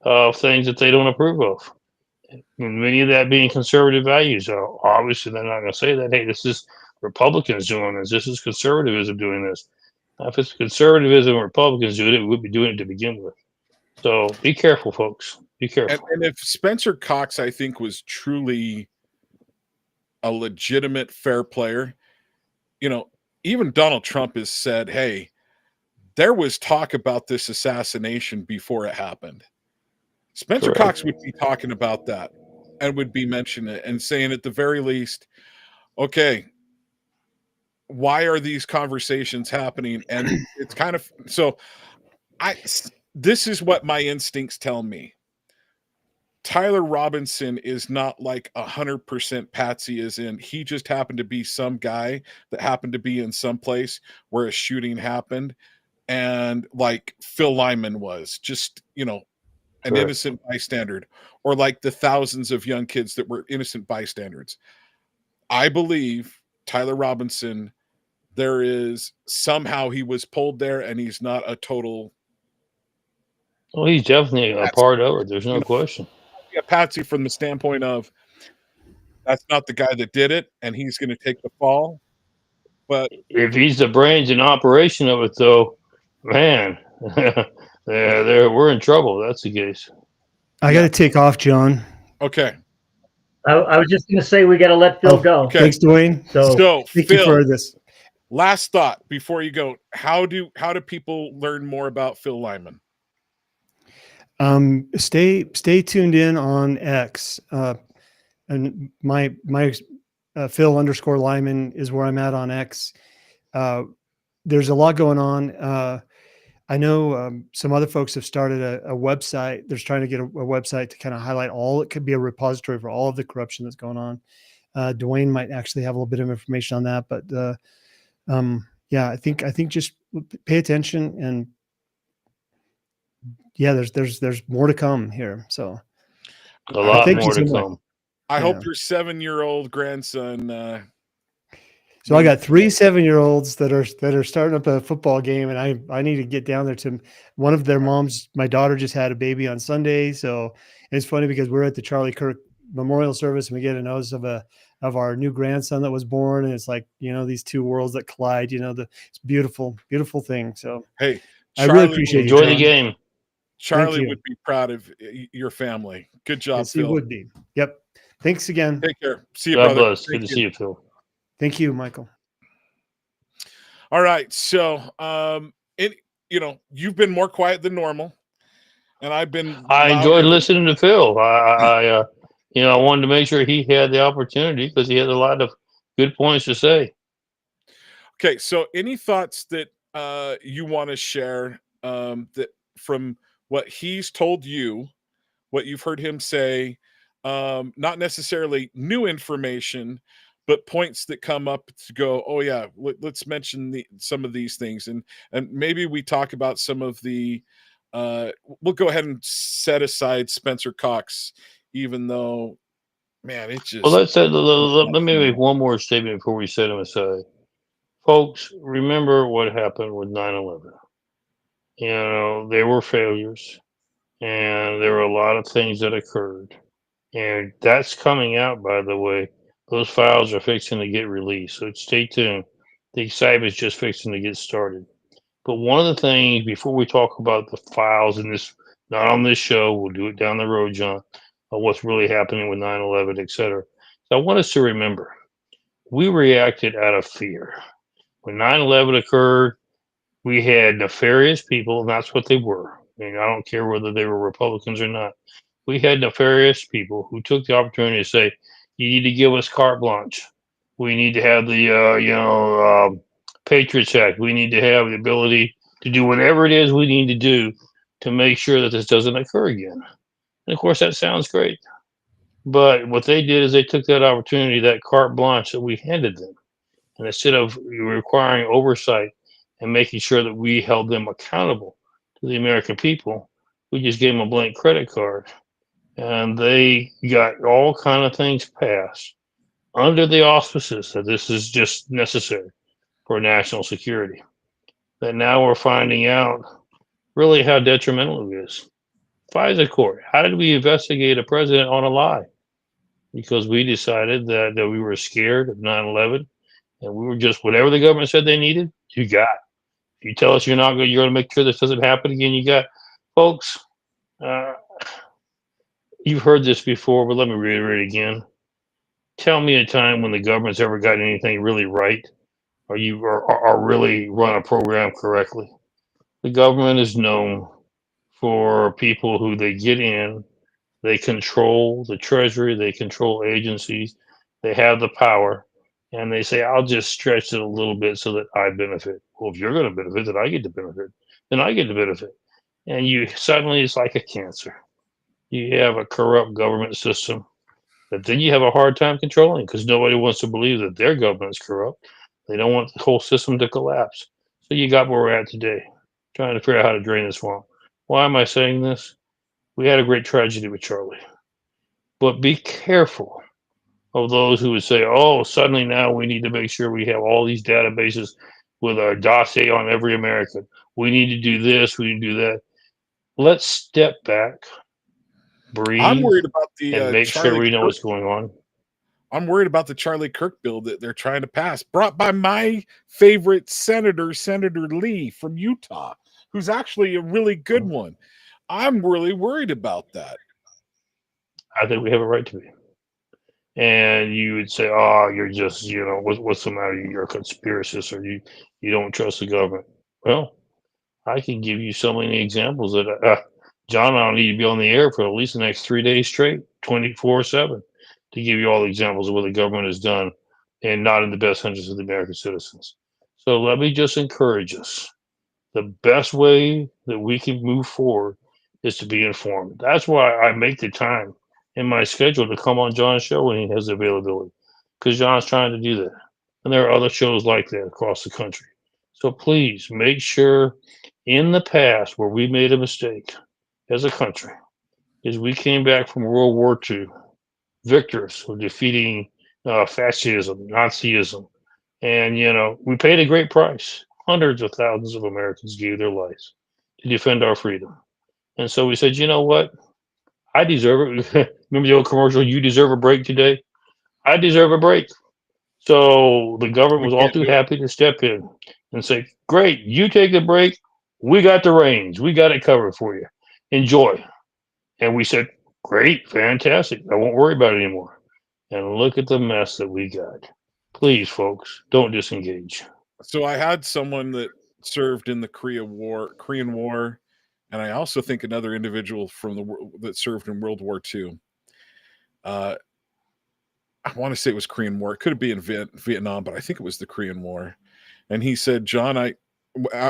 of things that they don't approve of. And many of that being conservative values. Obviously, they're not going to say that, hey, this is Republicans doing this. This is conservatism doing this. Now, if it's conservatism and Republicans doing it, we would be doing it to begin with. So be careful, folks. Be careful. And if Spencer Cox, I think, was truly a legitimate, fair player, even Donald Trump has said, hey, there was talk about this assassination before it happened. Spencer Correct. Cox would be talking about that and would be mentioning it and saying at the very least, okay, why are these conversations happening? And it's kind of, so this is what my instincts tell me. Tyler Robinson is not like 100% patsy, as in he just happened to be some guy that happened to be in some place where a shooting happened. And like Phil Lyman was just, an innocent bystander, or like the thousands of young kids that were innocent bystanders. I believe Tyler Robinson, there is somehow he was pulled there and he's not a total. Well, he's definitely a part of it. There's no question. A patsy from the standpoint of that's not the guy that did it and he's going to take the fall. But if he's the brains and operation of it, though, man, we're in trouble. That's the case. I got to take off, John. Okay. I was just going to say we got to let Phil go. Okay. Thanks, Dwayne. So thank Phil, you for this. Last thought before you go: how do people learn more about Phil Lyman? Stay tuned in on X, and my Phil_Lyman is where I'm at on X. There's a lot going on. I know some other folks have started a website. They're trying to get a website to kind of highlight all. It could be a repository for all of the corruption that's going on. Dwayne might actually have a little bit of information on that, but yeah, I think just pay attention, and yeah, there's more to come here. So a lot more to come. I hope your 7-year-old grandson. So I got 3 7-year-olds that are starting up a football game, and I need to get down there to one of their moms. My daughter just had a baby on Sunday, so it's funny because we're at the Charlie Kirk memorial service and we get a notice of our new grandson that was born, and it's like, these two worlds that collide. It's beautiful thing. So hey, I really appreciate enjoy the game. Charlie would be proud of your family. Good job, yes, Phil. He would be. Yep. Thanks again. Take care. See you, God brother. bless. Good to see you, Phil. Thank you, Michael. All right. So, you've been more quiet than normal, and I've been. I enjoyed listening to Phil. I wanted to make sure he had the opportunity because he had a lot of good points to say. Okay. So, any thoughts that you want to share that from what he's told you, what you've heard him say, not necessarily new information, but points that come up to go, oh yeah, let's mention some of these things, and maybe we talk about some of the. We'll go ahead and set aside Spencer Cox, even though, man, it just. Well, let me make one more statement before we set him aside, folks. Remember what happened with 9/11. They were failures, and there were a lot of things that occurred, and that's coming out, by the way. Those files are fixing to get released, so stay tuned. The excitement's just fixing to get started. But one of the things, before we talk about the files in this, not on this show, we'll do it down the road, John, of what's really happening with 9/11, et cetera. So I want us to remember, we reacted out of fear. When 9/11 occurred, we had nefarious people, and that's what they were. I mean, I don't care whether they were Republicans or not. We had nefarious people who took the opportunity to say, you need to give us carte blanche. We need to have the, Patriots Act. We need to have the ability to do whatever it is we need to do to make sure that this doesn't occur again. And of course, that sounds great. But what they did is they took that opportunity, that carte blanche that we handed them, and instead of requiring oversight and making sure that we held them accountable to the American people, we just gave them a blank credit card. And they got all kind of things passed under the auspices that this is just necessary for national security. That now we're finding out really how detrimental it is. FISA court, how did we investigate a president on a lie? Because we decided that we were scared of 9/11, and we were just, whatever the government said they needed, you got. If you tell us you're going to make sure this doesn't happen again, you got. Folks, you've heard this before, but let me reiterate again. Tell me a time when the government's ever gotten anything really right, or really run a program correctly. The government is known for people who they get in, they control the treasury, they control agencies, they have the power, and they say, I'll just stretch it a little bit so that I benefit. Well, if you're going to benefit, then I get to benefit. Then I get to benefit. And suddenly it's like a cancer. You have a corrupt government system that then you have a hard time controlling because nobody wants to believe that their government is corrupt. They don't want the whole system to collapse. So you got where we're at today, trying to figure out how to drain the swamp. Why am I saying this? We had a great tragedy with Charlie. But be careful of those who would say, oh, suddenly now we need to make sure we have all these databases with a dossier on every American. We need to do this, we need to do that. Let's step back, breathe, I'm worried about and make sure we know what's going on. I'm worried about the Charlie Kirk bill that they're trying to pass, brought by my favorite senator, Senator Lee from Utah, who's actually a really good one. I'm really worried about that. I think we have a right to be. And you would say, oh, you're just, what's the matter? You're a conspiracist, or you don't trust the government. Well, I can give you so many examples that, John, I don't need to be on the air for at least the next 3 days straight, 24/7, to give you all the examples of what the government has done and not in the best interests of the American citizens. So let me just encourage us. The best way that we can move forward is to be informed. That's why I make the time in my schedule to come on John's show when he has availability, because John's trying to do that. And there are other shows like that across the country. So please make sure in the past where we made a mistake as a country is we came back from World War II victors of defeating fascism, Nazism. And, we paid a great price. Hundreds of thousands of Americans gave their lives to defend our freedom. And so we said, you know what? I deserve it. Remember the old commercial, you deserve a break today? I deserve a break. So the government was all too happy to step in and say, great, you take the break. We got the reins. We got it covered for you. Enjoy. And we said, great, fantastic. I won't worry about it anymore. And look at the mess that we got. Please, folks, don't disengage. So I had someone that served in the Korean War, and I also think another individual that served in World War II. I want to say it was Korean War. It could be in Vietnam, but I think it was the Korean War. And he said, John,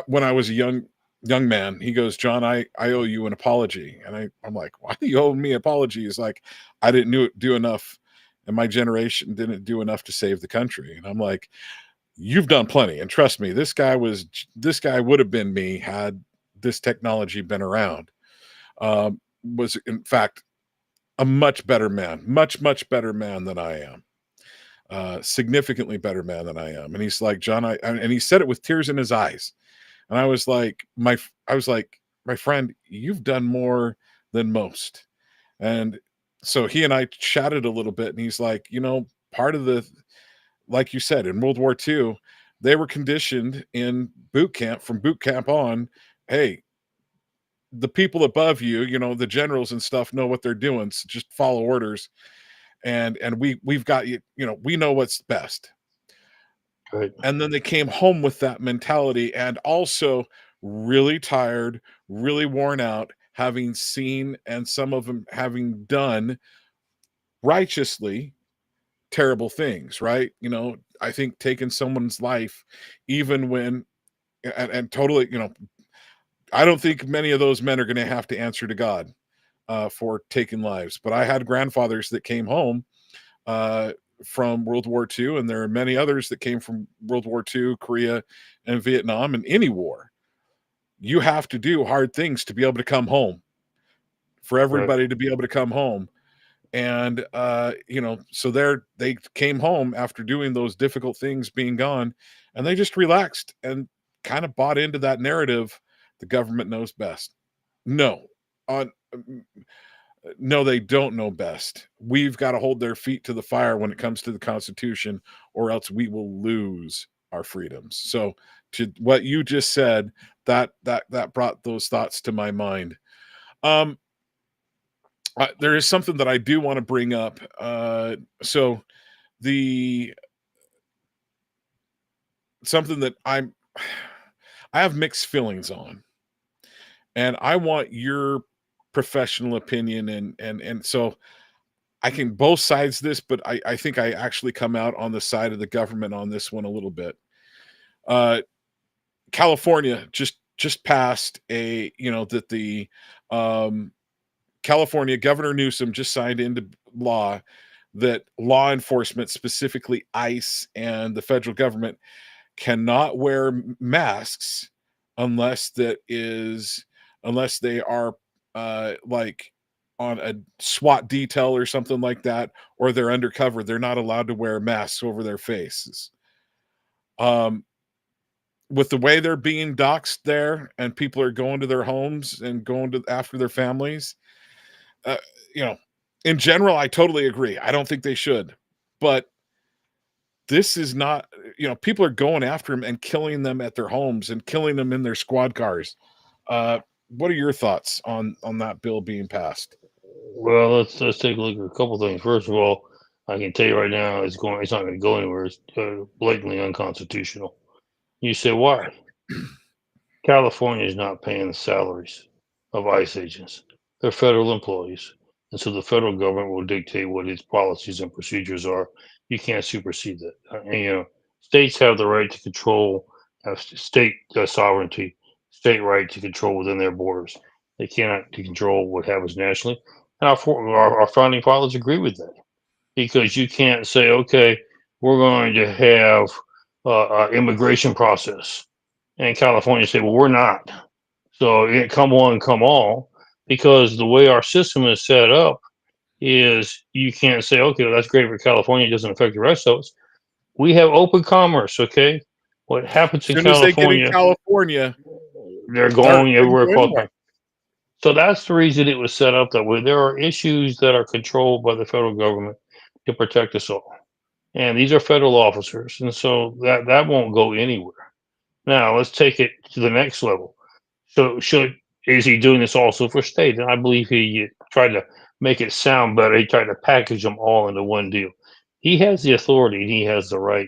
when I was a young man, he goes, John, I owe you an apology. And I'm like, why do you owe me an apology? He's like, I didn't do enough, and my generation didn't do enough to save the country. And I'm like, you've done plenty. And trust me, this guy would have been me had this technology been around. Was in fact a much better man, much better man than I am. Significantly better man than I am. And he's like, John, and he said it with tears in his eyes. And I was like, my friend, you've done more than most. And so he and I chatted a little bit, and he's like, part of like you said, in World War II, they were conditioned in boot camp, from boot camp on, hey, the people above you, the generals and stuff know what they're doing. So just follow orders. And we've got you, we know what's best. Right. And then they came home with that mentality, and also really tired, really worn out, having seen, and some of them having done righteously terrible things, right? I think taking someone's life, even when, and totally, I don't think many of those men are going to have to answer to God for taking lives. But I had grandfathers that came home from World War II, and there are many others that came from World War II, Korea, and Vietnam, and any war. You have to do hard things to be able to come home, for everybody to be able to come home. And, so they came home after doing those difficult things, being gone, and they just relaxed and kind of bought into that narrative. The government knows best. No, they don't know best. We've got to hold their feet to the fire when it comes to the Constitution, or else we will lose our freedoms. So to what you just said, that brought those thoughts to my mind. There is something that I do want to bring up. Something that I have mixed feelings on, and I want your professional opinion, and so I can both sides this, but I think I actually come out on the side of the government on this one a little bit. California just passed that the California Governor Newsom just signed into law that law enforcement, specifically ICE and the federal government, cannot wear masks unless they are on a SWAT detail or something like that, or they're undercover, they're not allowed to wear masks over their faces. With the way they're being doxxed there, and people are going to their homes and going to after their families, in general, I totally agree. I don't think they should, but this is not, people are going after them and killing them at their homes and killing them in their squad cars. What are your thoughts on that bill being passed? Well, let's take a look at a couple things. First of all, I can tell you right now, it's not going to go anywhere. It's blatantly unconstitutional. You say why? California is not paying the salaries of ICE agents. They're federal employees, and so the federal government will dictate what its policies and procedures are. You can't supersede that. And states have the right to control, have state sovereignty, state right to control within their borders. They cannot to control what happens nationally. And our founding fathers agree with that, because you can't say, okay, we're going to have an immigration process, and California say, well, we're not. So it come one, come all, because the way our system is set up is you can't say, okay, well, that's great for California, it doesn't affect the rest of us. We have open commerce, okay? What happens As in soon as they get in California, California, they're going everywhere across anyway. So that's the reason it was set up that way. There are issues that are controlled by the federal government to protect us all. And these are federal officers, and so that won't go anywhere. Now let's take it to the next level. So is he doing this also for state? And I believe he tried to make it sound better. He tried to package them all into one deal. He has the authority and he has the right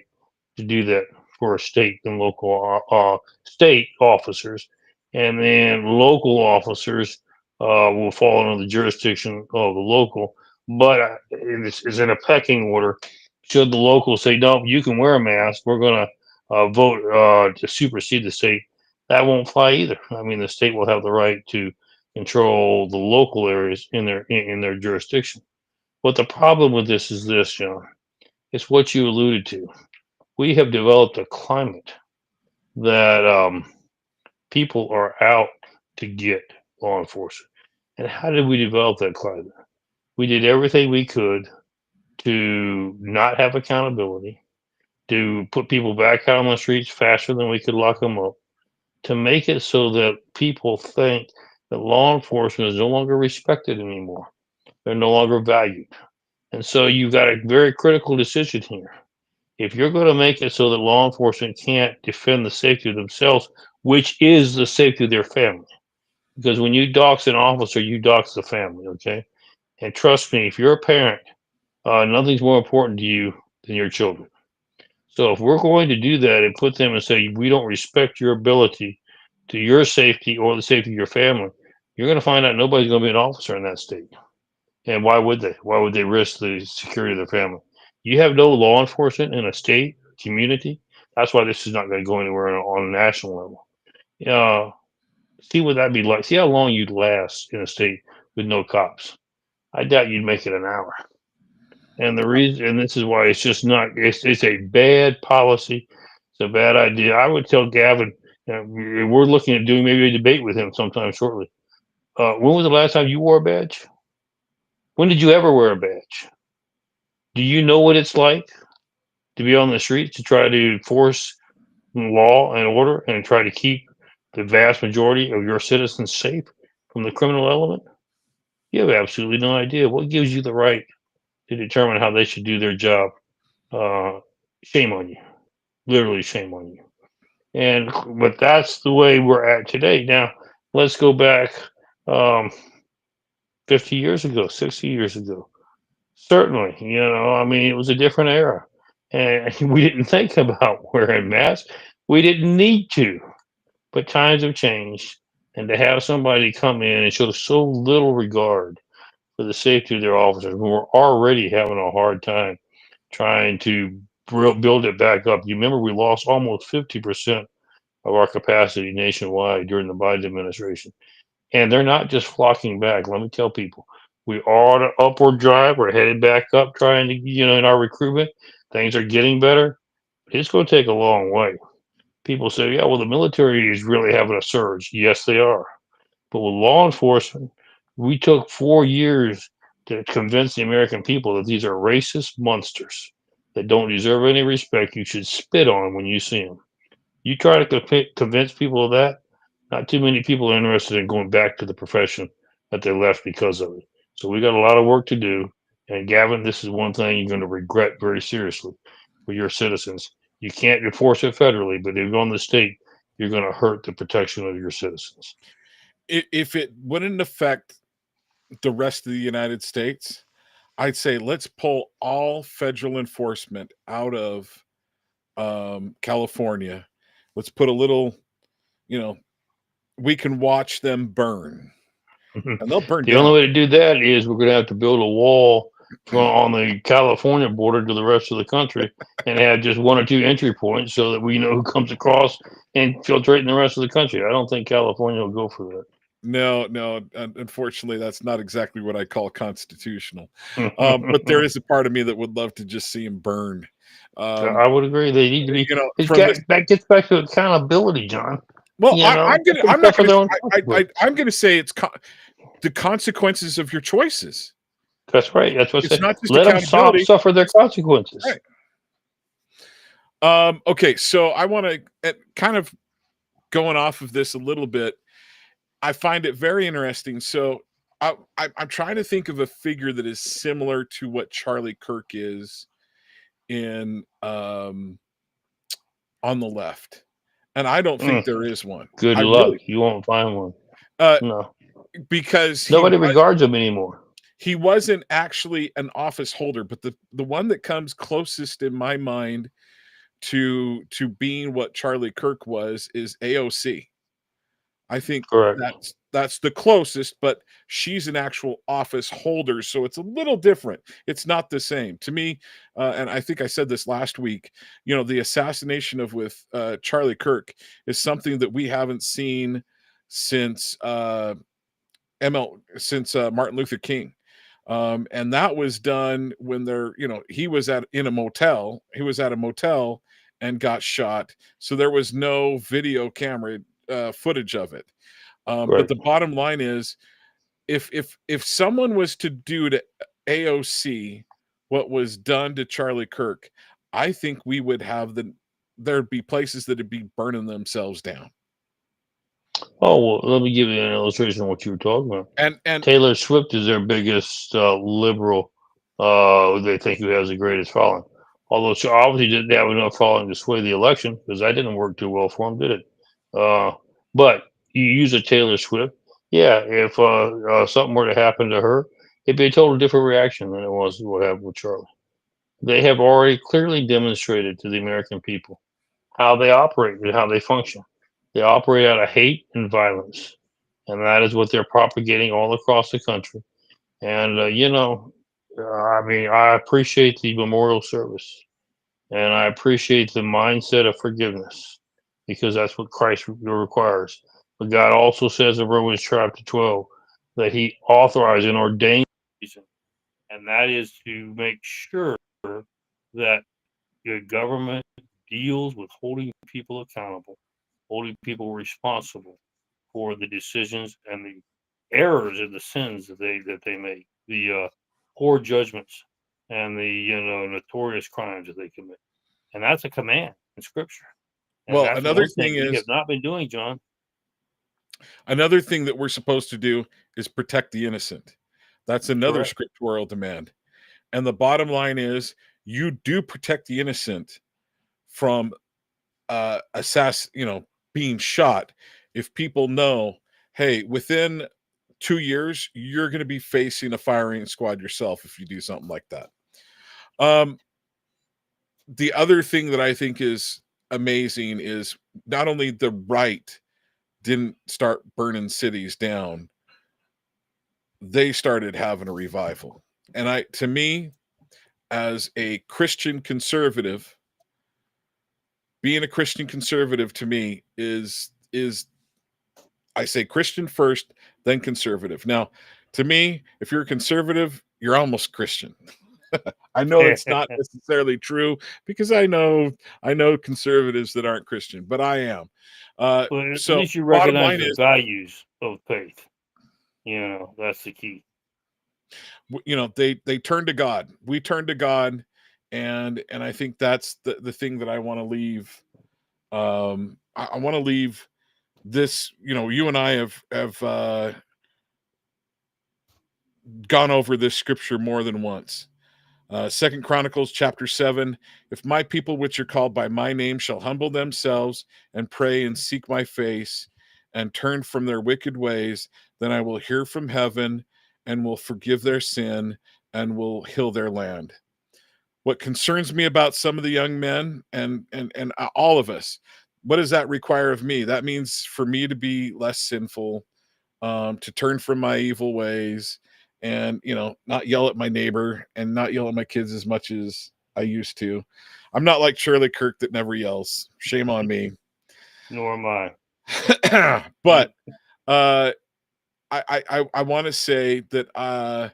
to do that for state and local state officers, and then local officers will fall under the jurisdiction of the local. But it's in a pecking order. Should the local say no, you can wear a mask, we're going to vote to supersede the state. That won't fly either. I mean, the state will have the right to control the local areas in their jurisdiction. But the problem with this is this, John. It's what you alluded to. We have developed a climate that people are out to get law enforcement. And how did we develop that climate? We did everything we could to not have accountability, to put people back out on the streets faster than we could lock them up, to make it so that people think that law enforcement is no longer respected anymore. They're no longer valued. And so you've got a very critical decision here. If you're going to make it so that law enforcement can't defend the safety of themselves, which is the safety of their family, because when you dox an officer, you dox the family, okay? And trust me, if you're a parent, nothing's more important to you than your children. So if we're going to do that and put them and say, we don't respect your ability to your safety or the safety of your family, you're going to find out nobody's going to be an officer in that state. And why would they? Why would they risk the security of their family? You have no law enforcement in a state, community. That's why this is not going to go anywhere on a national level. See what that'd be like. See how long you'd last in a state with no cops. I doubt you'd make it an hour. And the reason, and this is why it's just not. It's a bad policy. It's a bad idea. I would tell Gavin. We're looking at doing maybe a debate with him sometime shortly. When was the last time you wore a badge? When did you ever wear a badge? Do you know what it's like to be on the streets to try to enforce law and order and try to keep the vast majority of your citizens safe from the criminal element? You have absolutely no idea. What gives you the right to determine how they should do their job? Shame on you. Literally shame on you. But that's the way we're at today. Now, let's go back 50 years ago, 60 years ago. Certainly, I mean, it was a different era. And we didn't think about wearing masks. We didn't need to. But times have changed. And to have somebody come in and show so little regard for the safety of their officers when we're already having a hard time trying to build it back up. You remember we lost almost 50% of our capacity nationwide during the Biden administration. And they're not just flocking back. Let me tell people, we are on an upward drive. We're headed back up trying to, in our recruitment. Things are getting better. It's going to take a long way. People say, yeah, well, the military is really having a surge. Yes, they are. But with law enforcement, We took 4 years to convince the American people that these are racist monsters that don't deserve any respect. You should spit on them when you see them. You try to convince people of that, not too many people are interested in going back to the profession that they left because of it. So we got a lot of work to do. And Gavin, this is one thing you're going to regret very seriously for your citizens. You can't enforce it federally, but if you're on the state, you're going to hurt the protection of your citizens. If it wouldn't affect the rest of the United States, I'd say let's pull all federal enforcement out of California. Let's put a little, we can watch them burn, and they'll burn The down. only way to do that is we're going to have to build a wall on the California border to the rest of the country and have just 1 or 2 entry points so that we know who comes across and filtrate the rest of the country. I don't think California will go for that. No, unfortunately, that's not exactly what I call constitutional. But there is a part of me that would love to just see him burn. I would agree. They need to be. That gets back to accountability, John. Well, I'm going to say it's the consequences of your choices. That's right. That's what it's not just let them suffer their consequences. Right. Okay, so I want to kind of going off of this a little bit. I find it very interesting. So I'm trying to think of a figure that is similar to what Charlie Kirk is in on the left, and I don't think there is one. Good luck. You won't find one. No, because nobody regards him anymore. He wasn't actually an office holder, but the one that comes closest in my mind to being what Charlie Kirk was is AOC. I think that's the closest, but she's an actual office holder, so it's a little different. It's not the same to me. And I think I said this last week. The assassination with Charlie Kirk is something that we haven't seen since Martin Luther King. And that was done when he was at a motel. He was at a motel and got shot. So there was no video camera footage of it. But the bottom line is, if someone was to do to AOC what was done to Charlie Kirk, I think we would have there'd be places that would be burning themselves down. Oh, well, let me give you an illustration of what you were talking about. And Taylor Swift is their biggest liberal. They think who has the greatest following. Although she obviously didn't have enough following to sway the election, because that didn't work too well for him, did it? But you use a Taylor Swift. Yeah, if something were to happen to her, it'd be a total different reaction than it was what happened with Charlie. They have already clearly demonstrated to the American people how they operate and how they function. They operate out of hate and violence, and that is what they're propagating all across the country. And I appreciate the memorial service, and I appreciate the mindset of forgiveness, because that's what Christ requires. But God also says in Romans chapter 12 that He authorized and ordained reason, and that is to make sure that the government deals with holding people accountable, holding people responsible for the decisions and the errors and the sins that they make, the poor judgments and the notorious crimes that they commit. And that's a command in Scripture. And well, another thing we have not been doing, John. Another thing that we're supposed to do is protect the innocent. That's another scriptural demand. And the bottom line is, you do protect the innocent from being shot if people know, hey, within 2 years you're going to be facing a firing squad yourself if you do something like that. The other thing that I think is amazing is not only the right didn't start burning cities down, they started having a revival. And to me, as a Christian conservative, being a Christian conservative to me is I say Christian first, then conservative. Now, to me, if you're a conservative, you're almost Christian. I know it's not necessarily true, because I know conservatives that aren't Christian, but I am. Well, at least you recognize the values of faith. That's the key. They turn to God. We turn to God, and I think that's the thing that I want to leave. I want to leave this. You and I have gone over this scripture more than once. 2 Chronicles chapter 7, if my people which are called by my name shall humble themselves and pray and seek my face and turn from their wicked ways, then I will hear from heaven and will forgive their sin and will heal their land. What concerns me about some of the young men and all of us, what does that require of me? That means for me to be less sinful, to turn from my evil ways, and not yell at my neighbor and not yell at my kids as much as I used to. I'm not like Charlie Kirk that never yells. Shame on me. Nor am I. But I want to say that I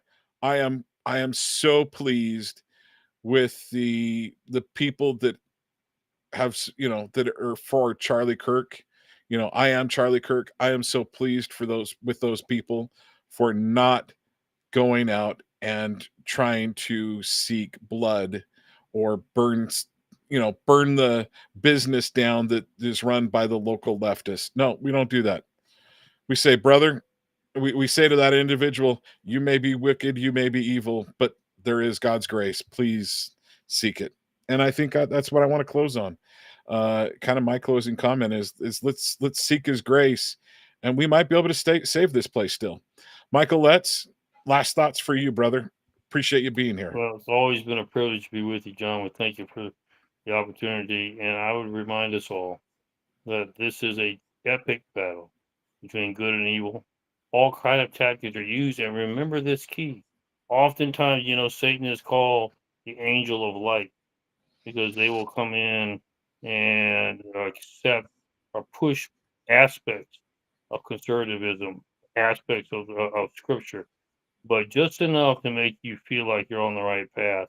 am so pleased with the people that have that are for Charlie Kirk. I am Charlie Kirk. I am so pleased for those people for not going out and trying to seek blood or burn the business down that is run by the local leftists. No, we don't do that. We say, brother, we say to that individual, you may be wicked, you may be evil, but there is God's grace. Please seek it. And I think that's what I want to close on. Kind of my closing comment is let's seek his grace, and we might be able to save this place still. Michael Letts, last thoughts for you, brother. Appreciate you being here. Well, it's always been a privilege to be with you, John. We thank you for the opportunity, and I would remind us all that this is a epic battle between good and evil. All kind of tactics are used, and remember this key. Oftentimes, Satan is called the angel of light because they will come in and accept or push aspects of conservatism, aspects of scripture, but just enough to make you feel like you're on the right path,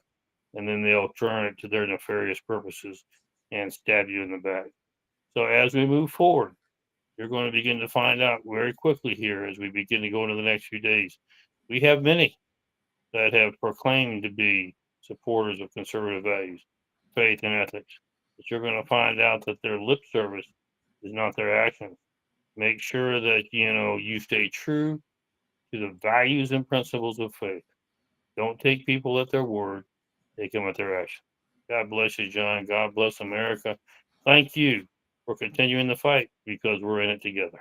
and then they'll turn it to their nefarious purposes and stab you in the back. So as we move forward, you're going to begin to find out very quickly here as we begin to go into the next few days. We have many that have proclaimed to be supporters of conservative values, faith, and ethics. But you're going to find out that their lip service is not their actions. Make sure that you stay true to the values and principles of faith. Don't take people at their word. Take them at their action. God bless you, John. God bless America. Thank you for continuing the fight because we're in it together.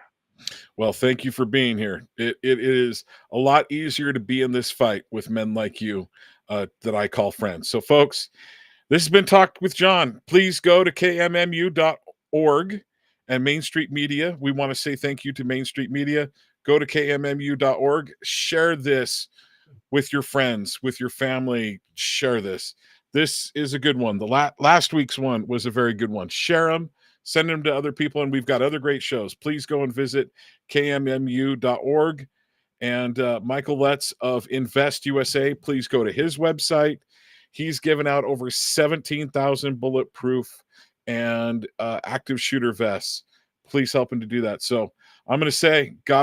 Well, thank you for being here. It is a lot easier to be in this fight with men like you that I call friends. So, folks, this has been Talk with John. Please go to kmmu.org and Main Street Media. We want to say thank you to Main Street Media. Go to kmmu.org. Share this with your friends, with your family. Share this. This is a good one. The last week's one was a very good one. Share them. Send them to other people, and we've got other great shows. Please go and visit kmmu.org. And Michael Letts of Invest USA, please go to his website. He's given out over 17,000 bulletproof and active shooter vests. Please help him to do that. So I'm going to say, God